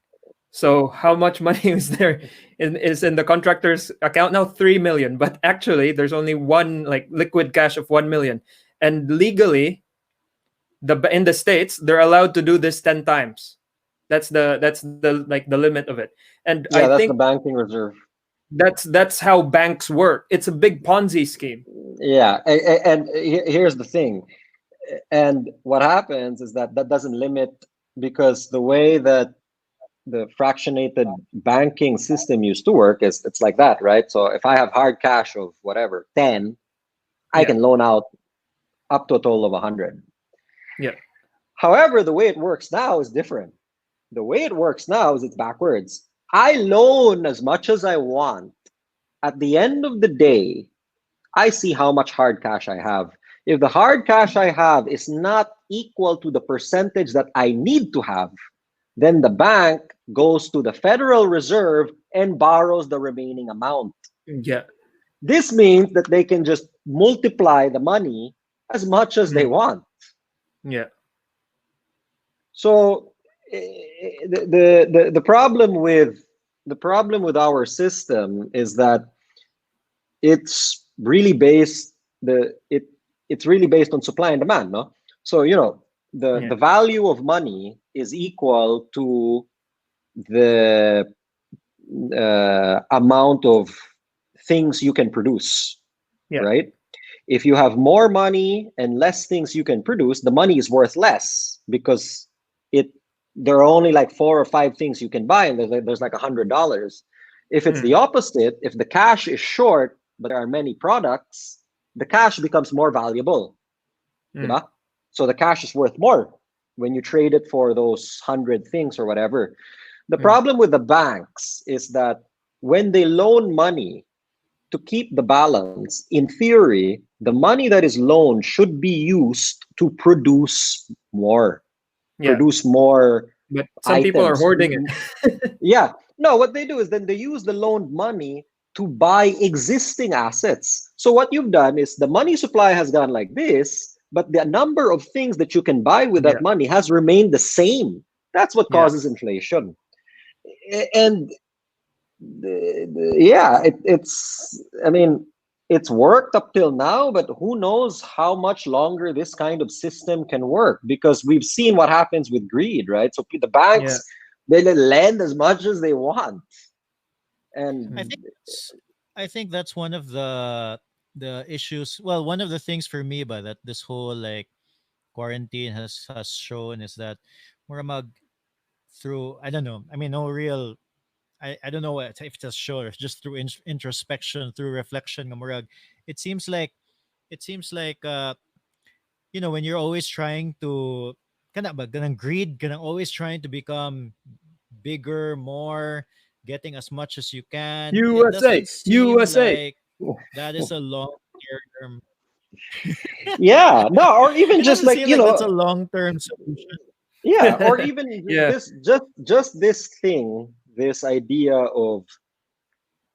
So how much money is there is in the contractor's account now? 3 million, but actually there's only one like liquid cash of 1 million. And legally, in the states, they're allowed to do this 10 times. That's the like the limit of it. And I yeah, that's think the banking reserve. that's how banks work. It's a big Ponzi scheme. Yeah, and here's the thing. And what happens is that that doesn't limit, because the way that the fractionated banking system used to work is it's like that, right? So if I have hard cash of whatever 10, I Yeah. can loan out up to a total of 100. Yeah. However, the way it works now is different. The way it works now is it's backwards. I loan as much as I want. At the end of the day, I see how much hard cash I have. If the hard cash I have is not equal to the percentage that I need to have, then the bank goes to the Federal Reserve and borrows the remaining amount. Yeah. This means that they can just multiply the money as much as they Mm. want. Yeah. So the problem with our system is that it's really based the it it's really based on supply and demand, no? So the Yeah. value of money is equal to the amount of things you can produce, Yeah. right? If you have more money and less things you can produce, the money is worth less because it there are only like 4 or 5 things you can buy, and there's like $100. If it's the Mm. opposite, if the cash is short but there are many products, the cash becomes more valuable, Mm. diba? So the cash is worth more when you trade it for those 100 things or whatever. The Mm. problem with the banks is that when they loan money to keep the balance, in theory, the money that is loaned should be used to Yeah, produce more but some people are items. hoarding it. Yeah. No, what they do is then they use the loaned money to buy existing assets. So what you've done is the money supply has gone like this, but the number of things that you can buy with that Yeah, money has remained the same. That's what yeah. causes inflation. And yeah, it's, I mean, it's worked up till now, but who knows how much longer this kind of system can work, because we've seen what happens with greed, right? So the Yeah. banks, they lend as much as they want. I And Mm. think that's I think that's one of the issues. Well, one of the things for me, but that this whole like quarantine has shown is that Muramag through I don't know. I mean, no real. I don't know if it's a show or just through introspection, through reflection, nga murag, it seems like it seems like when you're always trying to kana ba ganang greed, ganang always trying to become bigger, more, getting as much as you can. It USA, doesn't seem USA. like that is a long term. yeah, no, or even It just doesn't like, seem like that's a long term solution. yeah, or even Yeah, just this thing, this idea of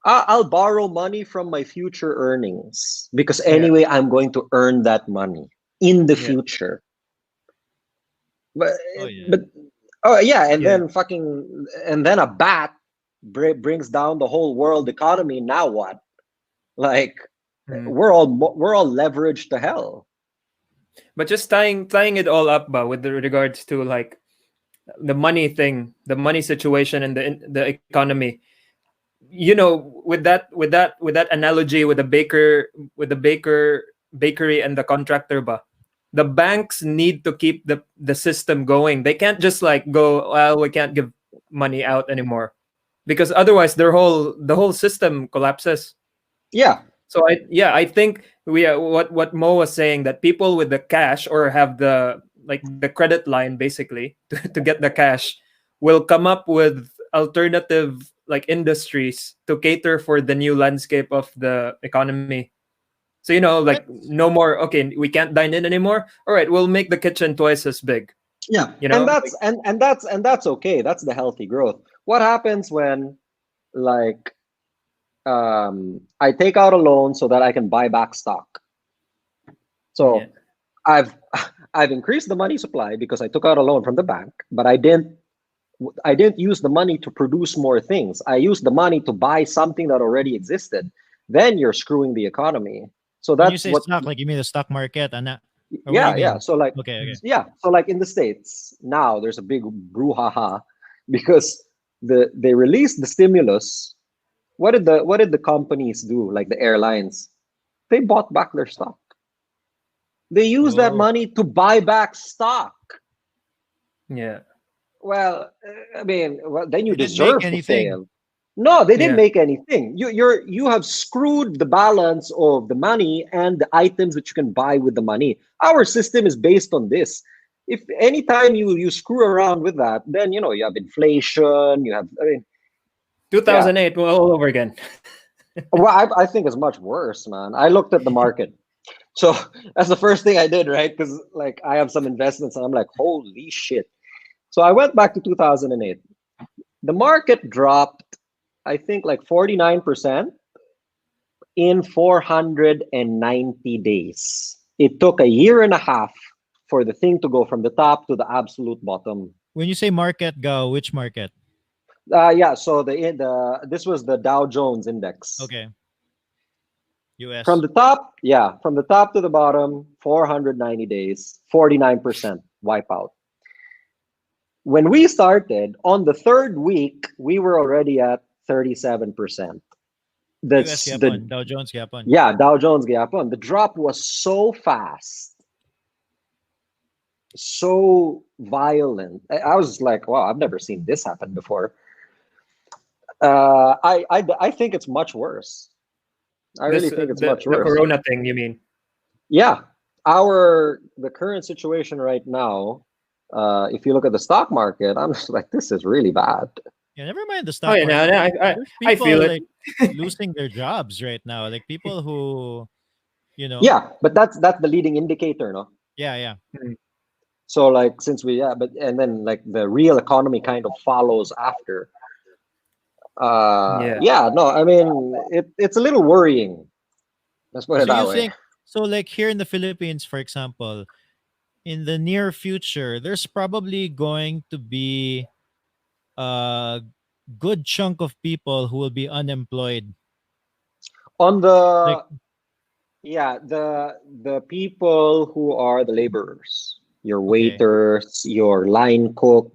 I'll borrow money from my future earnings because yeah, anyway I'm going to earn that money in the yeah, future. But Oh yeah. but oh yeah, and yeah. then a bat brings down the whole world economy. Now what? Like Mm. we're all leveraged to hell. But just tying it all up, ba, with the regards to like the money thing, the money situation, and the economy. With that analogy with the bakery and the contractor, ba, the banks need to keep the system going. They can't just like go, well, we can't give money out anymore, because otherwise the whole system collapses. Yeah, So I think we what Mo was saying, that people with the cash or have the credit line basically to get the cash will come up with alternative like industries to cater for the new landscape of the economy. So like That's no more, okay, we can't dine in anymore. All right, we'll make the kitchen twice as big. yeah, and Like, that's okay. That's the healthy growth. What happens when, like, I take out a loan so that I can buy back stock? yeah, So I've I've increased the money supply because I took out a loan from the bank, but I didn't use the money to produce more things. I used the money to buy something that already existed. Then you're screwing the economy. So when you that's say what. stock, like you mean the stock market, and or what do you Yeah. mean? So like, Okay, okay. mm, in the States now, there's a big brouhaha because they released the stimulus. What did the companies do? Like the airlines, they bought back their stock. They used that Oh, money to buy back stock. yeah, Well, I mean, well, then you they didn't make deserve to anything. fail. No, they didn't yeah. make anything. You have screwed the balance of the money and the items that you can buy with the money. Our system is based on this. If anytime you screw around with that, then you have inflation. You have, I mean, yeah. 2008, well, all over again. Well, I think it's much worse, man. I looked at the market. So that's the first thing I did, right? Because like I have some investments, and I'm like, holy shit. So I went back to 2008. The market dropped, I think, like 49% in 490 days. It took a year and a half for the thing to go from the top to the absolute bottom. When you say market, go which market? Yeah, so this was the Dow Jones index. Okay, From U.S. the top, yeah, from the top to the bottom, 490 days, 49% wipeout. When we started, on the third week, we were already at 37%. U.S. That's the Gapon, Dow Jones Gapon. Yeah, Dow Jones gapon. The drop was so fast. so violent. I was like, wow, I've never seen this happen before. I think it's much worse. I really This think it's much the worse. corona thing, you mean? Yeah, the current situation right now, if you look at the stock market, I'm just like, this is really bad. Yeah, never mind the Oh stock yeah, no, market. no, There's I feel people it. like losing their jobs right now. Like people who, you know, Yeah, but that's the leading indicator, no? yeah, yeah. Mm, So like since we yeah, but and then like the real economy kind of follows after. yeah. Yeah, no, I mean it's a little worrying. Let's put it So that you way. think so? Like here in the Philippines, for example, in the near future, there's probably going to be a good chunk of people who will be unemployed. On Like, the Yeah, the people who are the laborers, your okay, waiters, your line cook,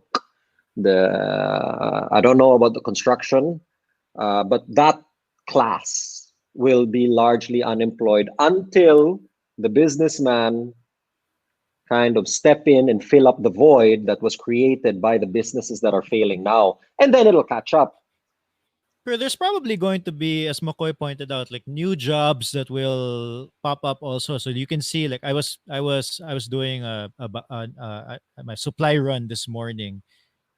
the I don't know about the construction, but that class will be largely unemployed until the businessman kind of step in and fill up the void that was created by the businesses that are failing now, and then it'll catch up. sure, there's probably going to be, as McCoy pointed out, like new jobs that will pop up also. So you can see, like I was doing my supply run this morning,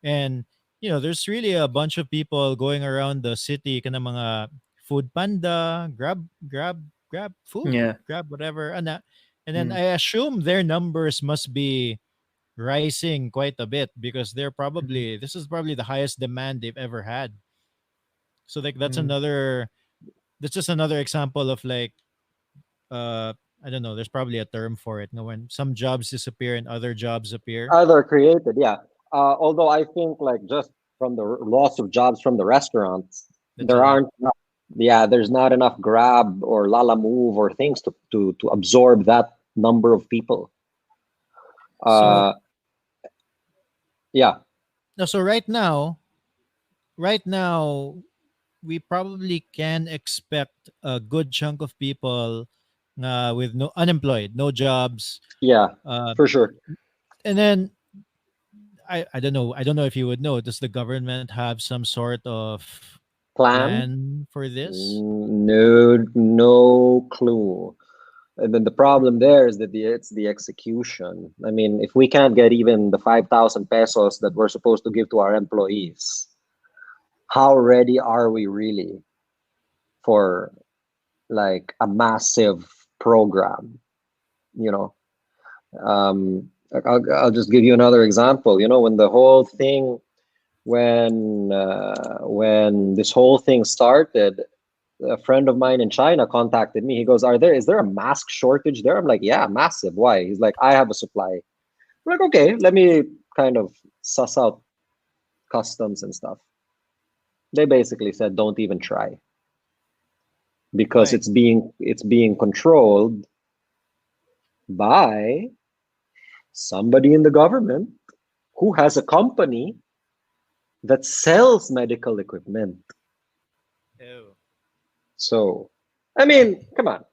and there's really a bunch of people going around the city, kind of mga food panda, grab food, Yeah. grab whatever, and then Mm, I assume their numbers must be rising quite a bit because mhm, this is probably the highest demand they've ever had. So like mm. that's just another example of like uh I don't know, there's probably a term for it, when some jobs disappear and other jobs appear. Other created, yeah. Although I think like just from the loss of jobs from the restaurants, That's a there lot. aren't enough, yeah, there's not enough Grab or Lala Move or things to absorb that number of people. So Uh, yeah, no, so right now we probably can expect a good chunk of people with no unemployed, no jobs, yeah, uh, for sure. and then I don't know if you would know. Does the government have some sort of Plan? plan for this? No, no clue. And then the problem there is that it's the execution. I mean, if we can't get even the 5,000 pesos that we're supposed to give to our employees, how ready are we really for like a massive program? You know, I'll just give you another example. You know, when the whole thing, when this whole thing started, a friend of mine in China contacted me. He goes, is there a mask shortage there?" I'm like, "Yeah, massive. Why?" He's like, "I have a supply." I'm like, "Okay, let me kind of suss out customs and stuff." They basically said, "Don't even try because Why? it's being controlled by somebody in the government who has a company that sells medical equipment." Oh. So, I mean, come on.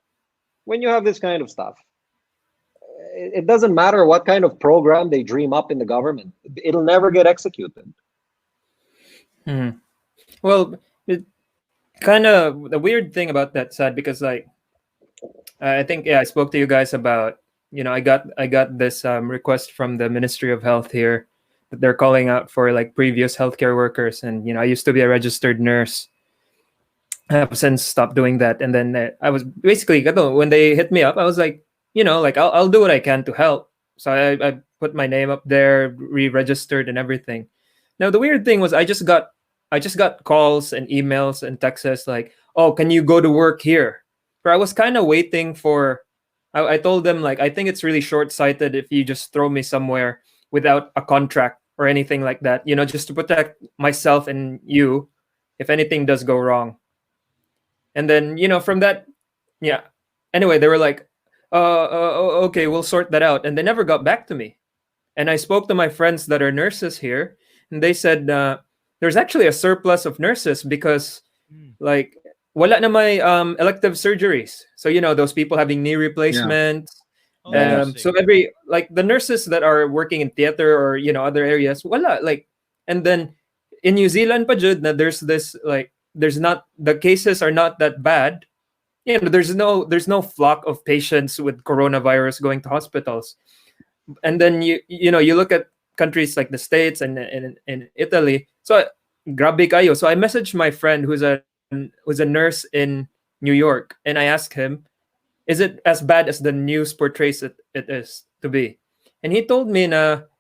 When you have this kind of stuff, it doesn't matter what kind of program they dream up in the government, it'll never get executed. Mhm. Well, it kind of the weird thing about that side because like I think yeah I spoke to you guys about I got this request from the Ministry of Health here that they're calling out for like previous healthcare workers, and I used to be a registered nurse. I have since stopped doing that, and then I was basically when they hit me up, I was like, like I'll do what I can to help. So I put my name up there, re-registered and everything. Now the weird thing was I just got calls and emails and texts like, oh, can you go to work here? But I was kind of waiting for. I told them like I think it's really short-sighted if you just throw me somewhere without a contract or anything like that. Just to protect myself and you if anything does go wrong. And then from that, yeah. Anyway, they were like, okay, we'll sort that out, and they never got back to me. And I spoke to my friends that are nurses here, and they said there's actually a surplus of nurses because Mm. like wala na may elective surgeries. So those people having knee Yeah. replacements, Oh, Yeah. So interesting. every like the nurses that are working in theater or other areas, wala like, and then in New Zealand pa jud na there's this like there's not the cases are not that bad. There's no flock of patients with coronavirus going to hospitals. And then you look at countries like the States and in Italy. So grabe kayo. So I messaged my friend who's a nurse in New York, and I asked him, is it as bad as the news portrays it is to be? And he told me na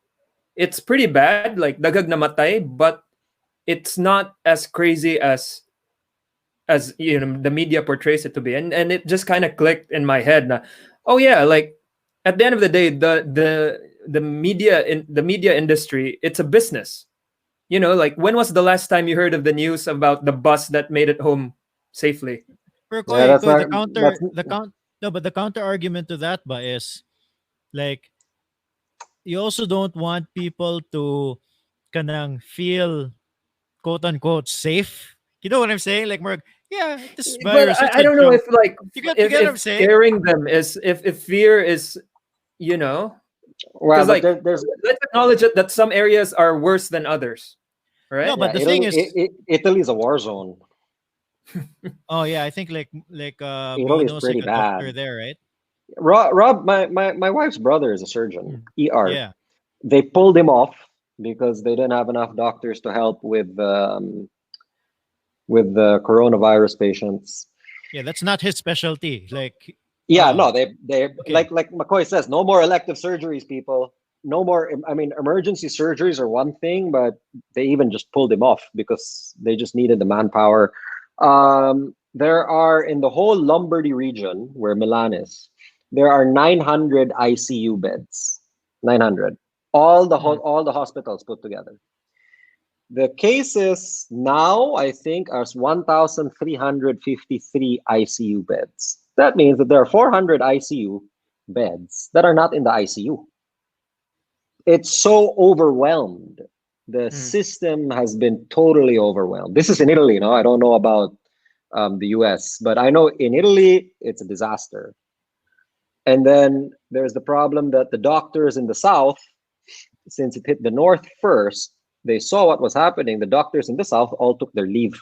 it's pretty bad, like dagag na matay, but it's not as crazy as the media portrays it to be. And it just kind of clicked in my head na, oh yeah, like at the end of the day, the media industry, it's a business. Like when was the last time you heard of the news about the bus that made it home safely? Pero Yeah, Koy, that's Koy, not that's no, but the counter argument to that ba is like you also don't want people to kanang feel quote unquote safe. You know what I'm saying? Like Mark, yeah, this But virus, it's I a don't know joke. if like You get what I'm if saying? scaring them is if fear is you know well, because but like there's let's acknowledge it that some areas are worse than others, No, right? but yeah, the thing is, Italy's a war zone. oh yeah, I think Italy is Mono's like pretty a doctor bad. there, right? Rob, my wife's brother is a surgeon, Mm. ER. Yeah. They pulled him off because they didn't have enough doctors to help with the coronavirus patients. Yeah, that's not his specialty. Like, Yeah, oh, no, they okay. like McCoy says, no more elective surgeries, people. No more. I mean, emergency surgeries are one thing, but they even just pulled him off because they just needed the manpower. There are in the whole Lombardy region where Milan is, there are 900 ICU beds. 900. Mm. All the hospitals put together. The cases now, I think, are 1,353 ICU beds. That means that there are 400 ICU beds that are not in the ICU. It's so overwhelmed. The Mm. system has been totally overwhelmed. This is in Italy, no? I don't know about the US, but I know in Italy, it's a disaster. And then there's the problem that the doctors in the South, since it hit the North first, they saw what was happening. The doctors in the South all took their leave.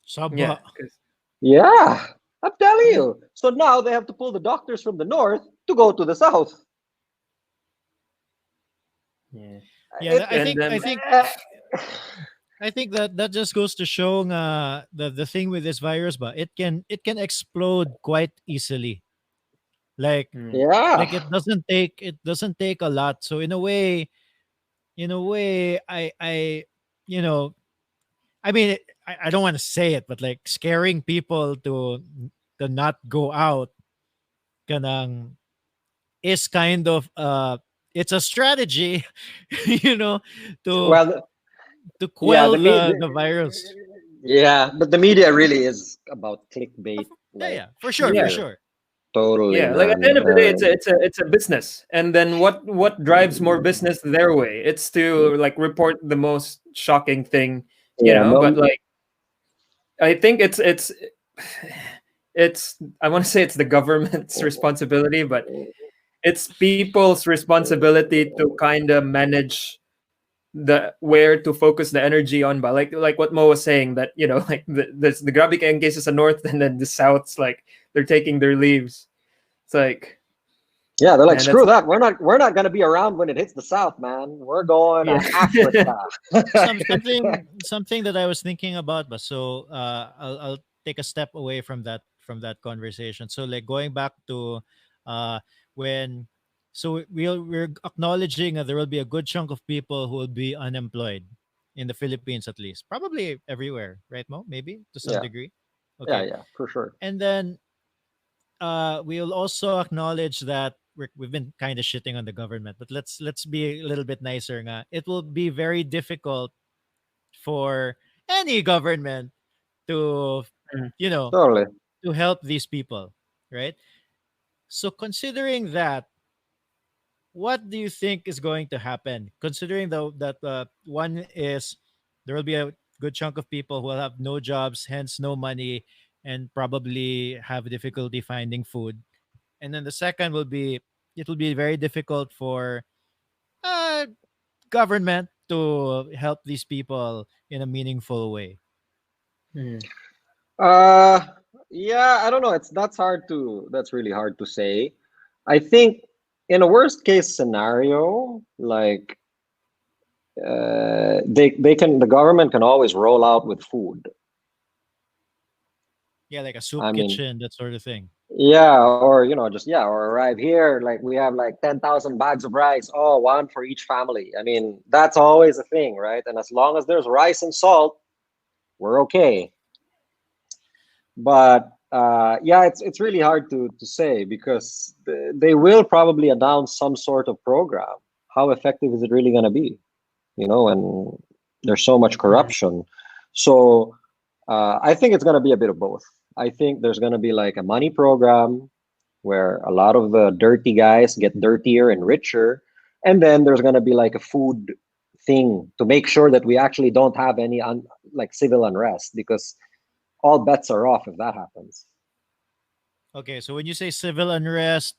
Yeah, Saba. 'cause- Yeah, I'm telling yeah, you. So now they have to pull the doctors from the North to go to the South. yeah, Yeah, It, I and think then I think that just goes to show the thing with this virus, but it can explode quite easily. Like mm, yeah. it doesn't take a lot. So in a way, you know, I mean, I don't want to say it, but like scaring people to not go out, kanang is kind of it's a strategy, you know, to Well, to yeah, quell the virus. yeah, but the media really is about clickbait, Of- Yeah, like yeah, for sure, for yeah, sheer. sure. Totally, yeah. Like at the man. end of the day, it's a business, and then what drives more business their way? It's to like report the most shocking thing, Yeah, But like I think it's I want to say it's the government's responsibility, but it's people's responsibility to kind of manage the where to focus the energy on. But like what Mo was saying, that like the Grabe cases in north, and then the south's like they're taking their leaves. It's like, yeah. They're like, man, that's screw that. We're not gonna be around when it hits the South, man. We're going yeah. to Africa. Something that I was thinking about, but so I'll take a step away from that conversation. So like going back to uh when so we're acknowledging that there will be a good chunk of people who will be unemployed in the Philippines, at least, probably everywhere, right, Mo? Maybe to some Yeah, degree. yeah, Okay, yeah, for sure. and then we'll also acknowledge that we've been kind of shitting on the government, but let's be a little bit nicer. Nga. It will be very difficult for any government to, Mm. you know, Totally. to help these people, right? So considering that, what do you think is going to happen? Considering though that one is there will be a good chunk of people who will have no jobs, hence no money, and probably have difficulty finding food. and then the second will be it will be very difficult for uh, government to help these people in a meaningful way. Mm. Uh, yeah, I don't know. That's really hard to say. I think in a worst case scenario, like the government can always roll out with food. Yeah, like a soup I mean, kitchen, that sort of thing. yeah, or just yeah, or arrive here like we have like 10,000 bags of rice. Oh, one for each family. I mean, that's always a thing, right? And as long as there's rice and salt, we're okay. But yeah, it's really hard to say because they will probably announce some sort of program. How effective is it really going to be? And there's so much Mm. corruption. So I think it's going to be a bit of both. I think there's going to be like a money program where a lot of the dirty guys get dirtier and richer, and then there's going to be like a food thing to make sure that we actually don't have any like civil unrest because all bets are off if that happens. Okay, so when you say civil unrest,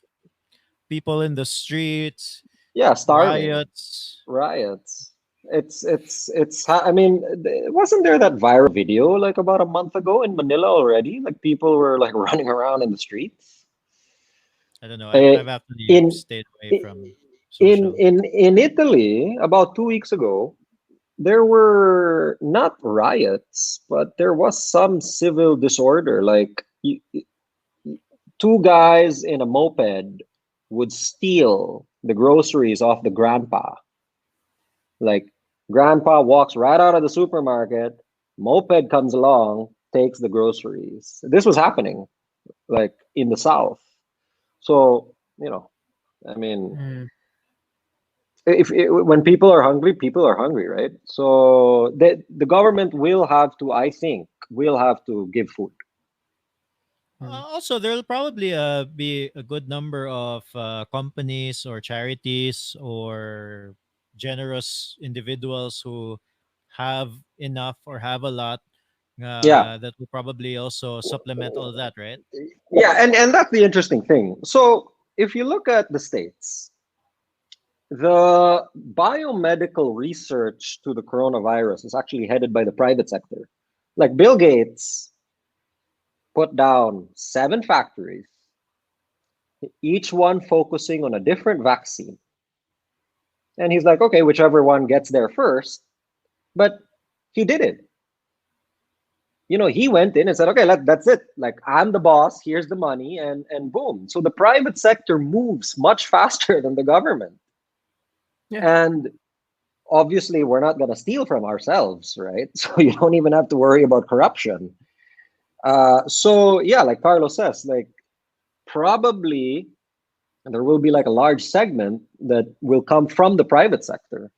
people in the streets, Yeah, starving, riots. riots. I mean, wasn't there that viral video like about a month ago in Manila already? Like people were like running around in the streets. I don't know. Uh, I've actually in stayed away from in social. in Italy about 2 weeks ago, there were not riots, but there was some civil disorder. Like two guys in a moped would steal the groceries off the grandpa. Like grandpa walks right out of the supermarket, moped comes along, takes the groceries. This was happening like in the south. So, I mean, Mm. when people are hungry, right? So the government will have to, I think, will have to give food. Mm. Also, there'll probably be a good number of companies or charities or generous individuals who have enough or have a lot Yeah. that will probably also supplement all that, right? Yeah, and that's the interesting thing. So if you look at the states, the biomedical research to the coronavirus is actually headed by the private sector. Like Bill Gates put down 7 factories, each one focusing on a different vaccine. And he's like, okay, whichever one gets there first. But he did it. He went in and said, okay, that's it. Like, I'm the boss. Here's the money. And boom. So the private sector moves much faster than the government. Yeah. And obviously, we're not going to steal from ourselves, right? So you don't even have to worry about corruption. So yeah, like Carlos says, like probably there will be like a large segment that will come from the private sector.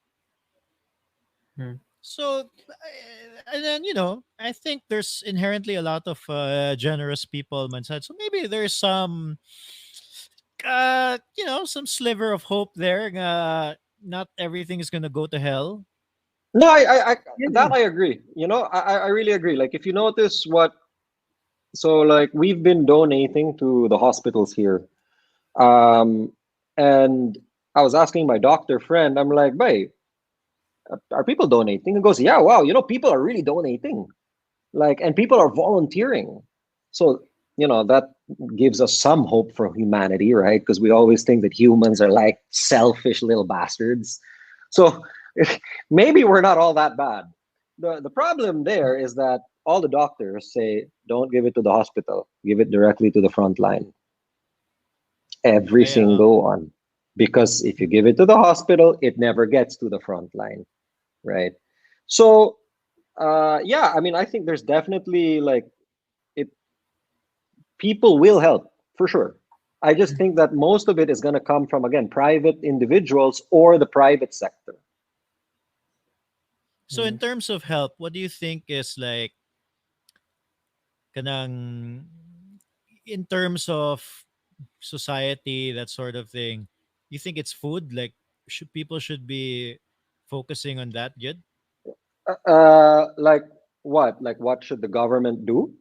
Mm. So, and then I think there's inherently a lot of generous people on my side. So maybe there's some, some sliver of hope there. Not everything is gonna go to hell. No, I Yeah. that I agree. I really agree. Like if you notice so like we've been donating to the hospitals here, um, and I was asking my doctor friend, I'm like, "Babe, are people donating?" He goes, "Yeah, wow, people are really donating. Like, and people are volunteering." So that gives us some hope for humanity, right? Because we always think that humans are like selfish little bastards. So maybe we're not all that bad. The problem there is that all the doctors say don't give it to the hospital, give it directly to the front line. Every I single one. Because if you give it to the hospital, it never gets to the front line, right? So yeah, I mean, I think there's definitely like it people will help for sure. I just think that most of it is going to come from again private individuals or the private sector. So in Mm. terms of help, what do you think is like kanang in terms of society, that sort of thing? You think it's food? Like people should be focusing on that, good? Like what? Like what should the government do?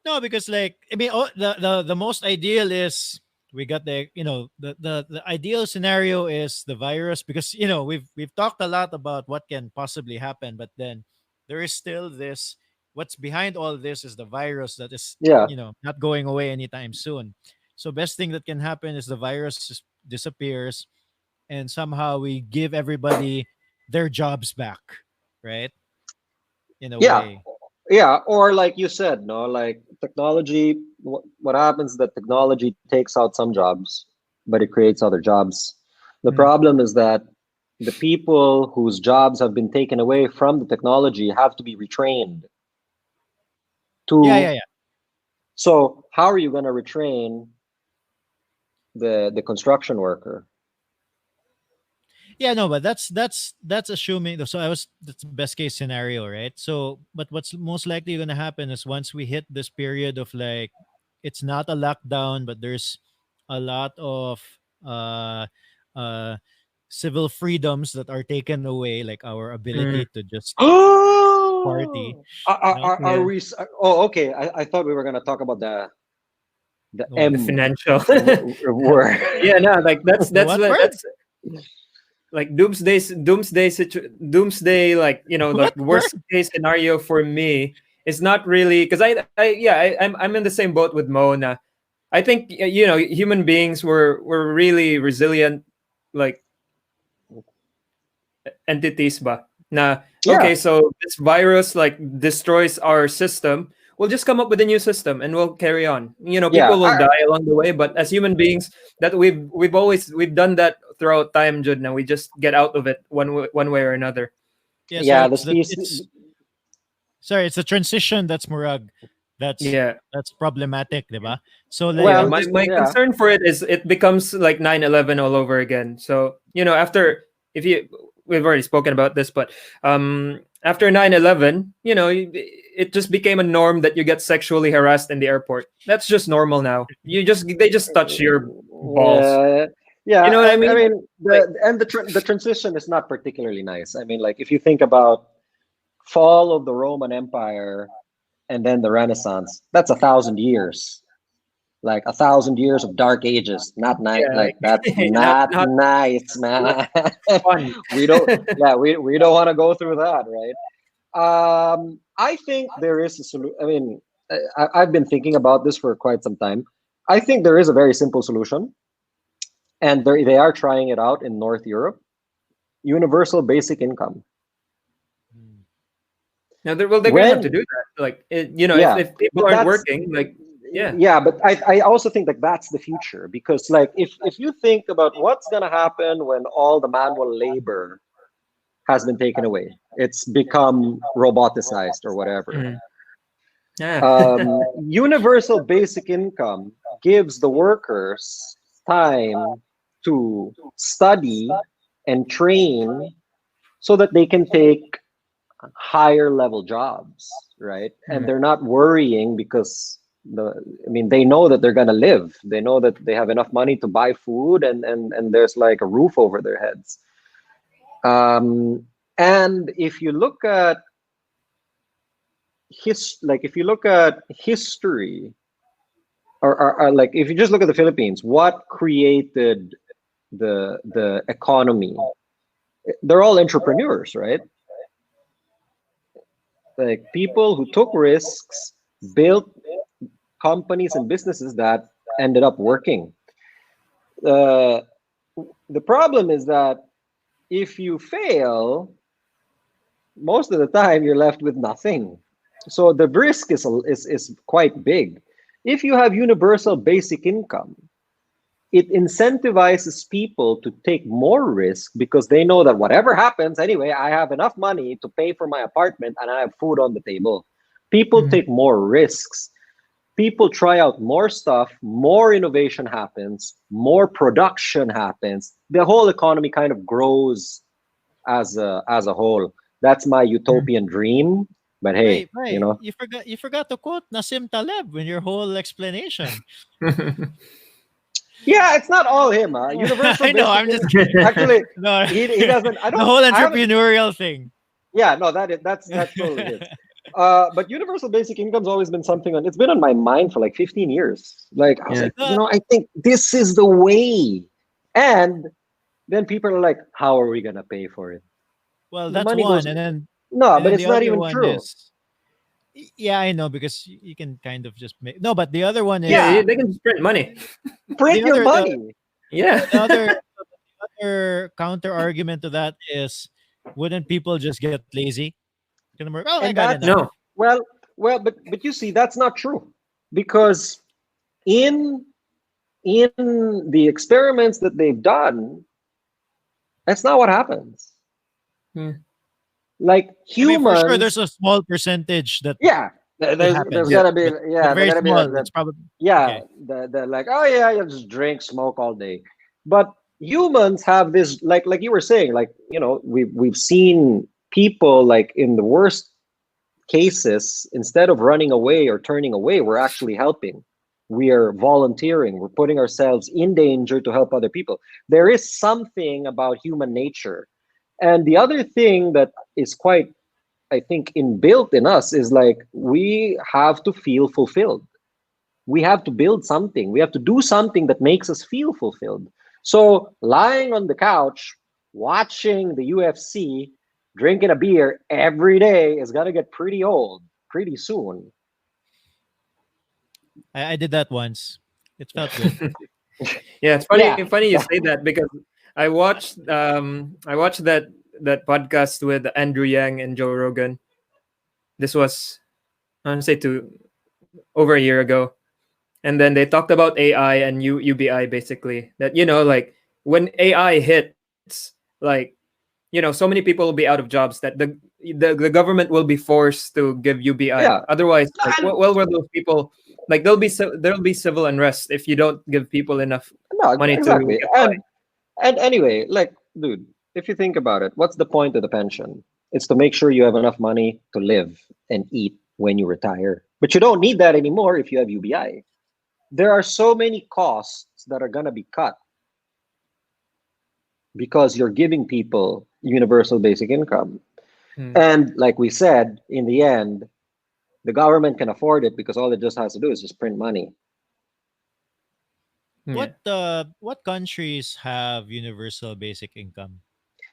No, because like I mean, the most ideal is we got the the ideal scenario is the virus because we've talked a lot about what can possibly happen, but then there is still this. What's behind all this is the virus that is Yeah, not going away anytime soon. So best thing that can happen is the virus just disappears and somehow we give everybody their jobs back, right? In a yeah, way. yeah. Or like you said, no, like technology. What happens is that technology takes out some jobs, but it creates other jobs. The Mm. problem is that the people whose jobs have been taken away from the technology have to be retrained Yeah, yeah, to. yeah. So how are you going to retrain the construction worker? Yeah, no, but that's assuming. So I was that's the best case scenario, right? So, but what's most likely going to happen is once we hit this period of like, it's not a lockdown, but there's a lot of uh, uh, civil freedoms that are taken away, like our ability Mm, to just party. are, No, are yeah, we? Oh, okay. I thought we were going to talk about the what? the M financial. word. Yeah, no, like The what word? that's like doomsday, like like What word? worst case scenario for me is not really because I'm in the same boat with Mona. I think human beings were really resilient, like entities ba na Yeah, okay, so this virus like destroys our system. We'll just come up with a new system and we'll carry on. yeah. People will die along the way, but as human beings, that we've done that throughout time, Jude. Now we just get out of it one way or another. Yeah, so Yeah, the it's the species. it's sorry, it's the transition that's murag. That's Yeah. that's problematic, diba? So like Yeah, Well, we'll my, just y- my yeah. concern for it is it becomes like 9/11 all over again. So, after if you we've already spoken about this, but after 9/11, it just became a norm that you get sexually harassed in the airport. That's just normal now. They just touch your balls. Yeah, yeah. You know what I I mean? mean, Like the transition is not particularly nice. I mean, like if you think about fall of the Roman Empire and then the Renaissance, that's 1,000 years. Like 1,000 years of dark ages. Not nice. yeah, Like that's not not not nice, not man. fun. we don't. Yeah, we don't want to go through that, right? I think there is a solution. I mean, I've been thinking about this for quite some time. I think there is a very simple solution, and they are trying it out in North Europe. Universal basic income. Mm. Now they're gonna have to When do that. Like Yeah, if people but aren't that's working, like yeah. yeah, but I also think like that's the future because like if you think about what's gonna happen when all the manual labor has been taken away, it's become roboticized or whatever. Mm. Yeah. Universal basic income gives the workers time to study and train so that they can take higher level jobs, right? And Mm. they're not worrying because I mean they know that they're gonna live. They know that they have enough money to buy food and there's like a roof over their heads. And if you look at if you look at history or like if you just look at the Philippines, what created the economy? They're all entrepreneurs, right? Like people who took risks, built companies and businesses that ended up working. Uh, the problem is that if you fail, most of the time you're left with nothing. So the risk is quite big. If you have universal basic income, it incentivizes people to take more risk because they know that whatever happens, anyway, I have enough money to pay for my apartment and I have food on the table. People Mhm. take more risks. People try out more stuff, more innovation happens, more production happens. The whole economy kind of grows as a whole. That's my Mhm. utopian dream. But hey, You forgot to quote Nassim Taleb in your whole explanation. yeah, it's not all him. Universal I know. basic I'm just income. kidding. Actually, No, he doesn't. I the don't. whole I haven't. entrepreneurial thing. Yeah, no, that's totally his. But universal basic income's always been something on. It's been on my mind for like 15 years. Like I was Yeah. like, I think this is the way. And then people are like, how are we gonna pay for it? Well, The that's money one, goes. and No, but then it's the not other even one true. is, yeah, I know, because you can kind of just make, no, but the other one Yeah, Yeah, is they can just print money. print the your other money. Yeah. the other counter argument to that is, wouldn't people just get lazy? Gonna work, oh, I And got enough. that's No. well, but you see, that's not true because in the experiments that they've done, that's not what happens. Hmm. Like I mean, for sure, there's humans, a small percentage that yeah, it there's happens, Yeah. gotta be, but yeah, there very gotta be like small. that. It's probably Yeah, okay. the like, oh yeah, you just drink, smoke all day. But humans have this, like you were saying, like we've seen people like in the worst cases, instead of running away or turning away, we're actually helping. We are volunteering. We're putting ourselves in danger to help other people. There is something about human nature. And the other thing that is quite, I think, inbuilt in us is like we have to feel fulfilled. We have to build something. We have to do something that makes us feel fulfilled. So lying on the couch, watching the UFC, drinking a beer every day is gonna get pretty old pretty soon. I did that once. It felt good. Yeah, it's Yeah, funny you say that because I watched that podcast with Andrew Yang and Joe Rogan. This was, I want to say, over a year ago. And then they talked about AI and UBI, basically, that like when AI hits, like so many people will be out of jobs that the government will be forced to give UBI. yeah. Otherwise, like And what were those people, like there'll be civil unrest if you don't give people enough no, money to exactly. get by. And anyway, like, dude, if you think about it, what's the point of the pension? It's to make sure you have enough money to live and eat when you retire. But you don't need that anymore if you have UBI. There are so many costs that are gonna be cut because you're giving people universal basic income. Hmm. And like we said, in the end, the government can afford it because all it just has to do is just print money. Yeah. What countries have universal basic income?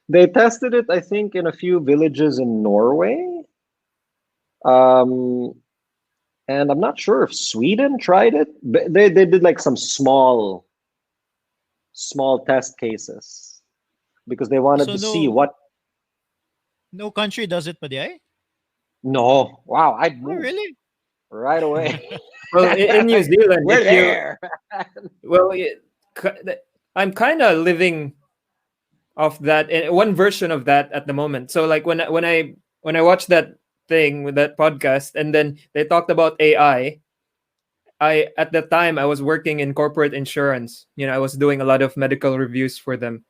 They tested it, I think, in a few villages in Norway. Um, and I'm not sure if Sweden tried it, but they did like some small test cases because they wanted So to see no what. no country does it, Padiay? No, wow, I'd Oh, move really? right away. Well, in New Zealand, We're if you there. well, I'm kind of living off that one version of that at the moment. So like when I watched that thing with that podcast, and then they talked about AI. I at the time I was working in corporate insurance. I was doing a lot of medical reviews for them,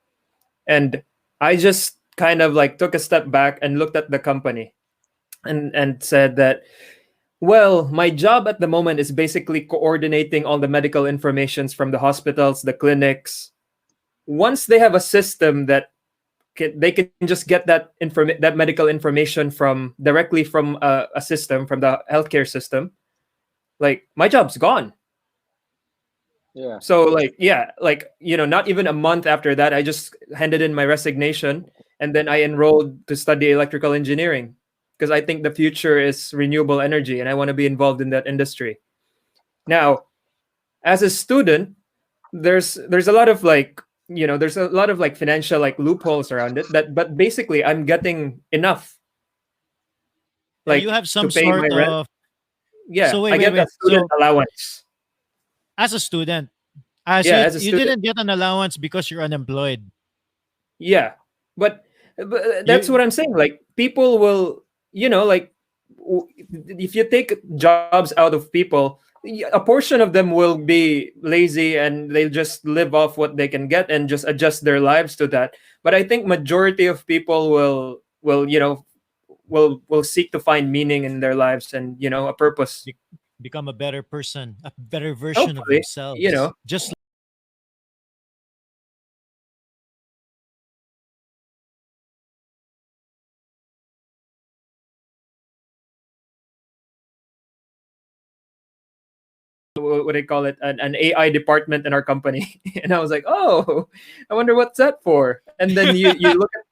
and I just kind of like took a step back and looked at the company and said that, well, my job at the moment is basically coordinating all the medical informations from the hospitals, the clinics. Once they have a system that they can just get that medical information from directly from a system from the healthcare system, like my job's gone. Yeah. So like yeah, like not even a month after that, I just handed in my resignation, and then I enrolled to study electrical engineering because I think the future is renewable energy and I want to be involved in that industry. Now, as a student, there's a lot of like there's a lot of like financial like loopholes around it, that but basically I'm getting enough Yeah, you like have to some pay my sort rent. of, Yeah, so wait, I wait, get a wait. student So allowance. as a student, so Yeah, you, as a you student. didn't get an allowance because you're unemployed. Yeah, but that's You what I'm saying. Like people will, like if you take jobs out of people, a portion of them will be lazy and they'll just live off what they can get and just adjust their lives to that. But I think majority of people will seek to find meaning in their lives and a purpose. be- become a better person, a better version of Hopefully, themselves, just what do they call it, an AI department in our company. And I was like, oh, I wonder what's that for. And then you look at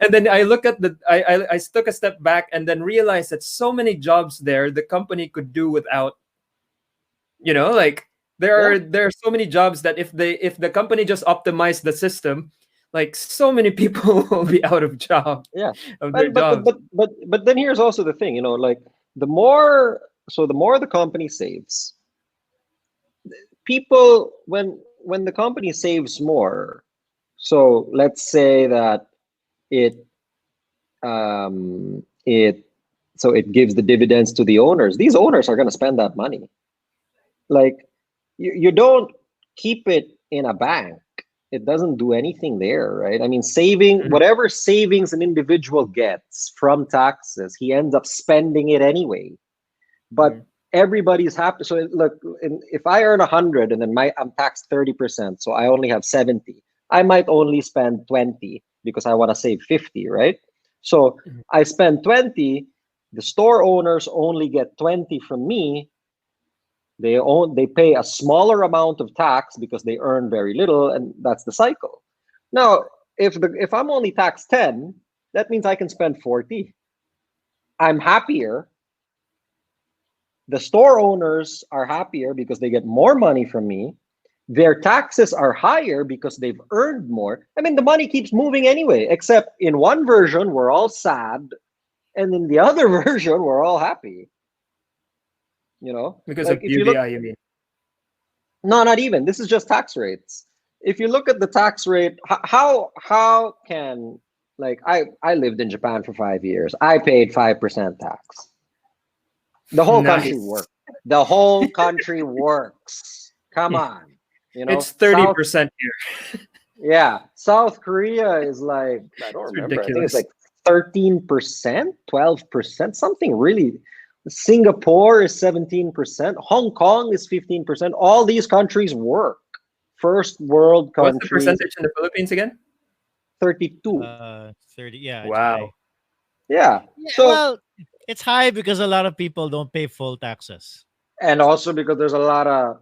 and then I look at I took a step back and then realized that so many jobs there the company could do without. Like there are so many jobs that if the company just optimized the system, like so many people will be out of job Yeah. of their And jobs. but then here's also the thing, like the more the more the company saves, people when the company saves more, so let's say that it it it gives the dividends to the owners. These owners are going to spend that money. Like you don't keep it in a bank. It doesn't do anything there, right? I mean, saving Mhm. whatever savings an individual gets from taxes, he ends up spending it anyway. But Mhm. everybody's happy. So look, if I earn 100 and then I'm taxed 30%, so I only have 70. I might only spend 20 because I want to save 50, right? So Mhm. I spend 20. The store owners only get 20 from me. They pay a smaller amount of tax because they earn very little, and that's the cycle. Now, if I'm only taxed 10, that means I can spend 40. I'm happier. The store owners are happier because they get more money from me. Their taxes are higher because they've earned more. I mean, the money keeps moving anyway, except in one version, we're all sad, and in the other version, we're all happy. Because Like of if you look, UBI, you mean? no, not even. This is just tax rates. If you look at the tax rate, how can like I lived in Japan for 5 years. I paid 5% tax. The whole country Nice. works. The whole country works. Come on. It's thirty South, percent here. yeah, South Korea is like, I don't It's remember. I think it's like ridiculous. 13%, 12%, something really. Singapore is 17%. Hong Kong is 15%. All these countries work. First world What's the countries, percentage in the Philippines again? 32. 30. Yeah, it's Wow. high. Yeah. Yeah, So, well, it's high because a lot of people don't pay full taxes. and also because there's a lot of,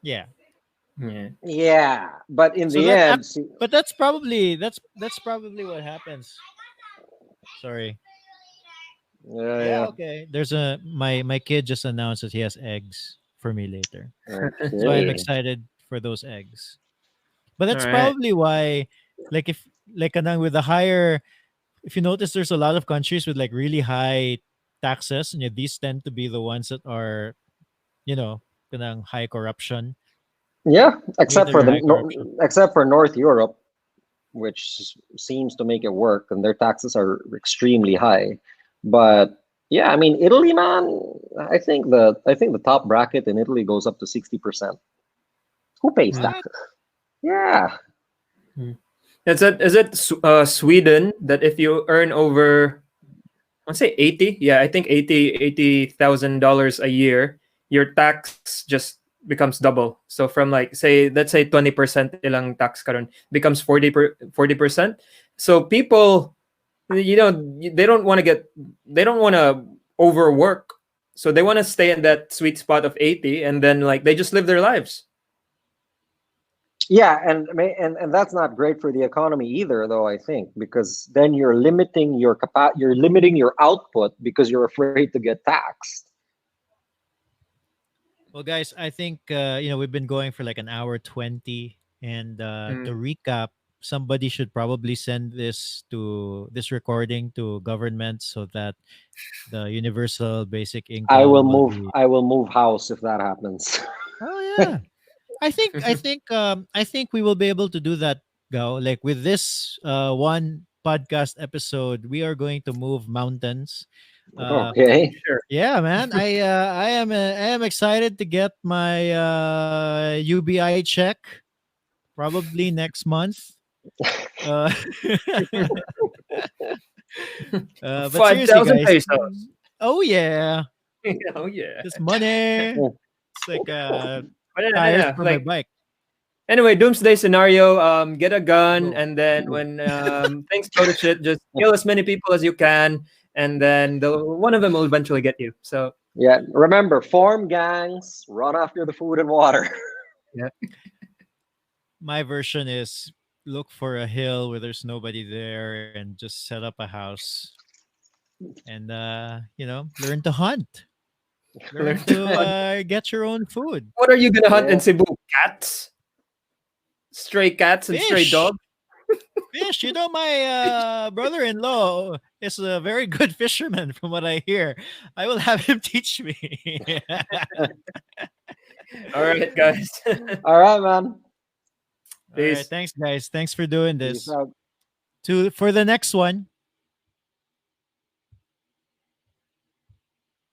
Yeah. Yeah. yeah, but in So the end, see, but that's probably what happens. Sorry. yeah, Yeah, yeah. okay. There's my kid just announced that he has eggs for me later. So I'm Okay. excited for those eggs. But All that's right. probably why, like, if like kanang with the higher, if you notice, there's a lot of countries with like really high taxes, and these tend to be the ones that are, you know, kanang high corruption, Yeah, major high corruption. except for North Europe, which seems to make it work, and their taxes are extremely high. But yeah, I mean Italy, man, I think the top bracket in Italy goes up to 60%. Who pays Mm. What? taxes? Yeah, Mm. Sweden that if you earn over, I'll say 80, yeah, I think $80,000 a year, your tax just becomes double. So from like say let's say 20% ilang tax karon becomes 40%. So people, they don't want to overwork. So they want to stay in that sweet spot of 80 and then like they just live their lives. yeah, and that's not great for the economy either, though. I think because then you're limiting your output because you're afraid to get taxed. Well, guys, I think we've been going for like an hour 20, and to Mm. recap, somebody should probably send this recording to government so that the universal basic income will be. I will move house if that happens. Oh yeah, I think we will be able to do that. Go like with this one podcast episode, we are going to move mountains. Uh, Okay. Sure. yeah, man, I am excited to get my UBI check probably next month. Uh, but Five seriously, thousand guys. pesos. Oh yeah, Oh yeah. this money. Mm. It's like But no, no, tires no. for my Like bike. anyway, doomsday scenario. Get a gun, Go. and then when things go to shit, just kill as many people as you can, and then one of them will eventually get you. So Yeah, remember, form gangs, run after the food and water. Yeah. My version is look for a hill where there's nobody there and just set up a house and learn to hunt. Learn Learn to to hunt. get your own food. What are you gonna hunt in Yeah. Cebu? Cats, stray cats, and stray Fish. dogs. Fish. My brother-in-law is a very good fisherman from what I hear. I will have him teach me. All right, guys. All right, man. All right, Peace. thanks guys. Thanks for doing Peace this. out. For the next one,